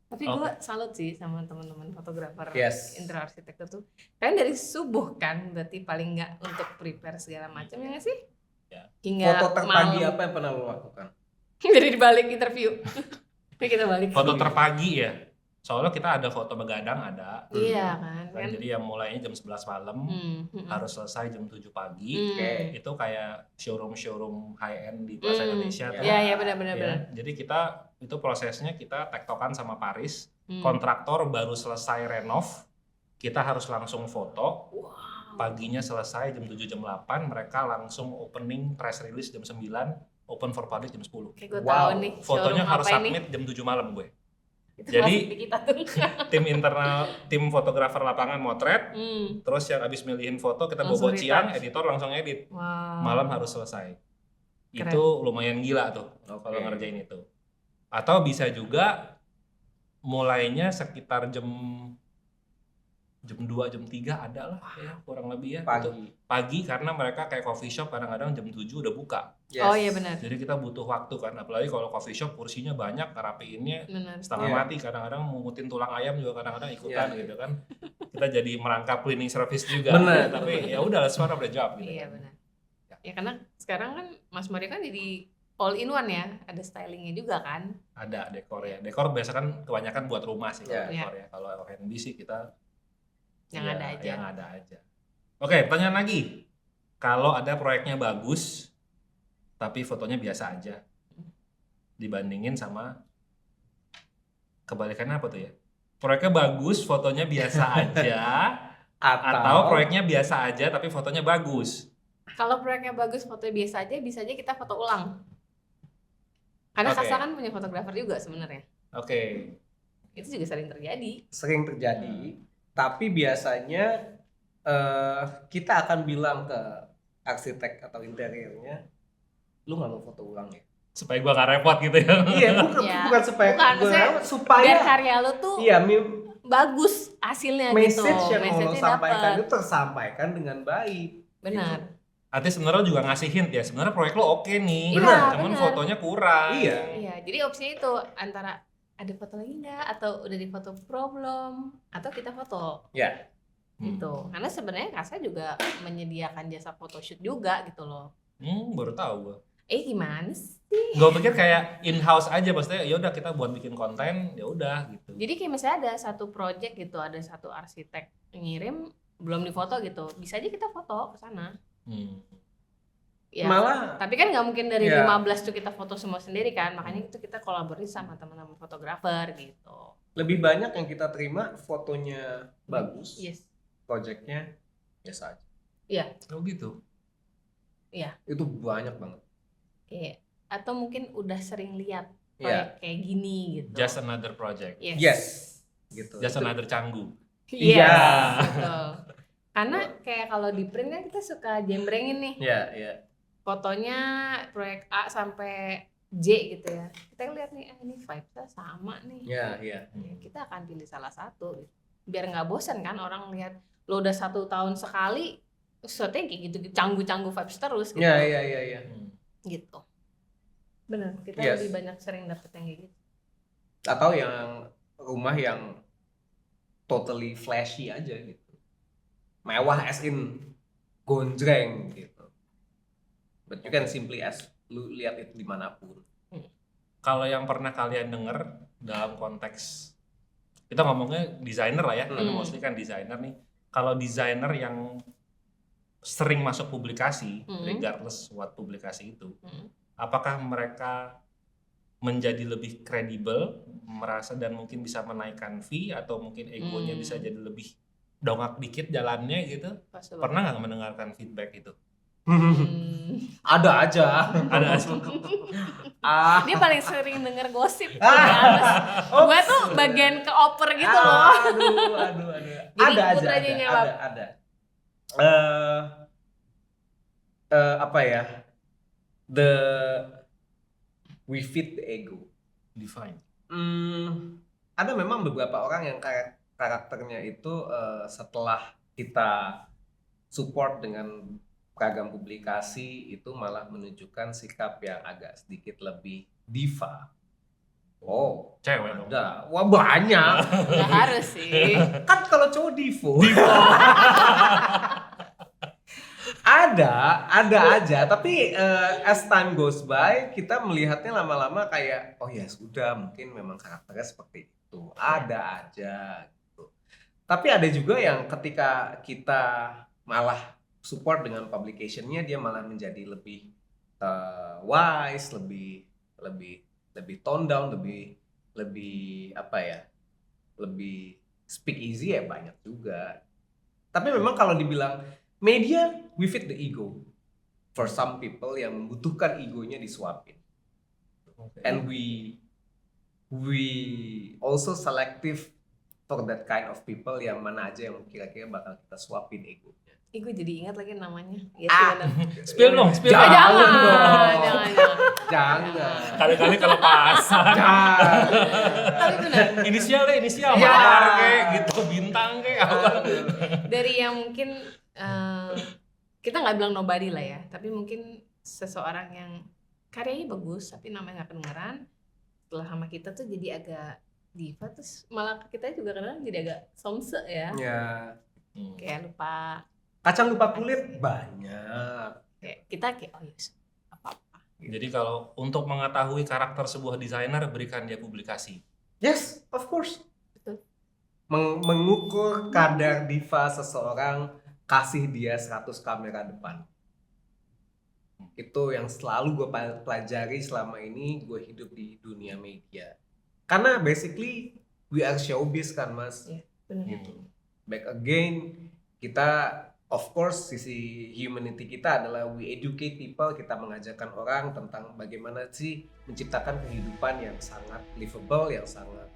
Tapi gue salut sih sama teman-teman fotografer Yes. interior arsitektur tuh. Kalian dari subuh kan, berarti paling nggak untuk prepare segala macam ya nggak sih? Ya. Hingga Foto terpagi malam. apa yang pernah lo lakukan? Jadi dibalik interview. Ini kita balik. Foto terpagi ya. Soalnya kita ada foto begadang ada. Iya kan. Kan jadi yang mulainya jam 11 malam harus selesai jam 7 pagi. Oke. Itu kayak showroom high end di Plaza Indonesia tuh. Iya benar. Ya, jadi kita itu prosesnya kita tektokan sama Paris. Hmm. Kontraktor baru selesai renov, kita harus langsung foto. Paginya selesai jam 7 jam 8, mereka langsung opening press release jam 9, open for public jam 10. Kayak gue Wow. tahu nih. Fotonya showroom harus apa ini. submit jam 7 malam gue. Itu Jadi, masuk di kita tuh. Tim fotografer lapangan motret, Hmm. terus yang habis milihin foto kita Langsung bobo ciang, retouch. editor langsung edit. Wow. Malam harus selesai. Keren. Itu lumayan gila tuh kalau ngerjain itu. Atau bisa juga mulainya sekitar jam 2 jam 3 ada lah ya kurang lebih ya. Itu pagi karena mereka kayak coffee shop kadang-kadang jam 7 udah buka. Yes. Oh iya benar. Jadi kita butuh waktu kan, apalagi kalau coffee shop kursinya banyak, ngerapiinnya Benar. setengah Iya. mati, kadang-kadang mungutin tulang ayam juga kadang-kadang ikutan Iya. gitu kan. Kita jadi merangkap cleaning service juga. Bener. Tapi ya udah, let's one of the job gitu. Iya kan. benar. Ya karena sekarang kan Mas Mario kan jadi all in one ya, ada stylingnya juga kan. Ada dekor ya. Dekor biasa kan kebanyakan buat rumah sih kalau Ya. dekor ya. Kalau F&B sih kita Yang ya, ada aja. Yang ada aja. Oke, pertanyaan lagi. Kalau ada proyeknya bagus tapi fotonya biasa aja, dibandingin sama kebalikannya apa tuh ya? Proyeknya bagus, fotonya biasa aja, atau proyeknya biasa aja tapi fotonya bagus. Kalau proyeknya bagus, fotonya biasa aja, bisa aja kita foto ulang. Karena Oke. Kasa kan punya fotografer juga sebenarnya. Oke. Itu juga sering terjadi. Sering terjadi, tapi biasanya kita akan bilang ke arsitek atau interiornya, lu nggak mau foto ulang ya? Supaya gua gak repot gitu ya. Iya, bukan, Ya. bukan supaya Bukan, gua maksudnya lewat, supaya Biar karya lo tuh iya bagus hasilnya message gitu. yang mau lo Message-nya sampaikan dapet. itu tersampaikan dengan baik. Benar. Artinya sebenarnya juga ngasih hint ya. Sebenarnya proyek lo oke nih, Iya, cuman bener. fotonya kurang. Iya. Iya, jadi opsinya itu antara ada foto lagi nggak, atau udah di foto problem, atau kita foto Ya. gitu. Karena sebenarnya Kasa juga menyediakan jasa photoshoot juga gitu loh. Baru tahu gua. Gimana sih? Gue pikir kayak in-house aja, maksudnya ya udah kita buat bikin konten, ya udah gitu. Jadi kayak misalnya ada satu project gitu, ada satu arsitek ngirim belum difoto gitu, bisa aja kita foto ke sana. Hmm. Ya, Malah tapi kan nggak mungkin dari Ya. 15 tuh kita foto semua sendiri kan, makanya itu kita kolaborasi sama teman-teman fotografer gitu. lebih banyak yang kita terima fotonya bagus, Yes. projectnya biasa aja. Oh gitu. Itu banyak banget. Kayak atau mungkin udah sering lihat Iya. proyek kayak gini gitu. Just another project. Yes. Yes. Gitu. Just Itu- another canggu. Yes, Iya. betul. Karena kayak kalau di print kan kita suka jembrengin nih Iya, iya. fotonya proyek A sampai J gitu ya. Kita lihat nih, ini vibes-nya sama nih. Iya, iya. Ya, kita akan pilih salah satu gitu. Biar nggak bosan kan orang lihat lo udah 1 tahun sekali sesuatu kayak gitu canggu-canggu vibes terus gitu. Iya, iya, iya, iya. Gitu. Bener, kita Yes. lebih banyak sering dapet yang kayak gitu. Atau yang rumah yang totally flashy aja gitu. Mewah as in gonjreng gitu. But you can simply as lu lihat itu dimanapun. Kalau yang pernah kalian denger dalam konteks, kita ngomongnya desainer lah ya, karena mostly kan desainer nih. Kalau desainer yang sering masuk publikasi, regardless what publikasi itu, apakah mereka menjadi lebih kredibel, merasa dan mungkin bisa menaikkan fee, atau mungkin egonya bisa jadi lebih dongak dikit jalannya gitu? Pas Pernah nggak mendengarkan feedback itu? Ada aja. Ada. Dia paling sering denger gosip. Oh, Gue tuh bagian keoper gitu loh. Aduh. Jadi Ada Putra aja, aja yang jawab. ada. Apa ya? We feed the ego. Define. Ada memang beberapa orang yang karakternya itu setelah kita support dengan beragam publikasi itu malah menunjukkan sikap yang agak sedikit lebih diva. Oh, Cewek dong. ada. Wah, banyak. Gak harus sih. Kan kalau cowok divo. ada aja, tapi as time goes by kita melihatnya lama-lama kayak oh ya sudah, mungkin memang karakternya seperti itu. Ada aja gitu. Tapi ada juga yang ketika kita malah support dengan publication-nya, dia malah menjadi lebih wise, lebih tone down, lebih apa ya? Lebih speak easy ya banyak juga. Tapi memang kalau dibilang media, we feed the ego. For some people yang membutuhkan egonya disuapin. And we also selective for that kind of people yang mana aja yang kira-kira bakal kita suapin egonya. Gue jadi ingat lagi namanya. Iya sih benar. Spill dong, spill. Jangan Jangan. dong. Jangan. Kali-kali kalau pasar. Jangan. Tapi benar. Inisial deh, inisial. Ya. Mawar kayak gitu, bintang kayak apa. Dari yang mungkin kita nggak bilang nobody lah ya, tapi mungkin seseorang yang karyanya bagus tapi namanya nggak kedengeran, setelah sama kita tuh jadi agak diva, terus malah kita juga kadang jadi agak somse ya, Ya. kayak lupa, Kacang lupa kulit banyak. kayak kita kayak oh yes apa-apa Jadi kalau untuk mengetahui karakter sebuah desainer, berikan dia publikasi. Yes, of course. Betul. Mengukur kadar diva seseorang, kasih dia 100 kamera depan. Itu yang selalu gue pelajari selama ini gue hidup di dunia media. Karena basically we are showbiz kan mas. Iya, benar. Gitu. Back again, kita of course sisi humanity kita adalah we educate people, kita mengajarkan orang tentang bagaimana sih menciptakan kehidupan yang sangat livable, yang sangat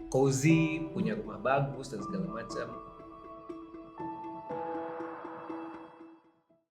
cozy, punya rumah bagus dan segala macam.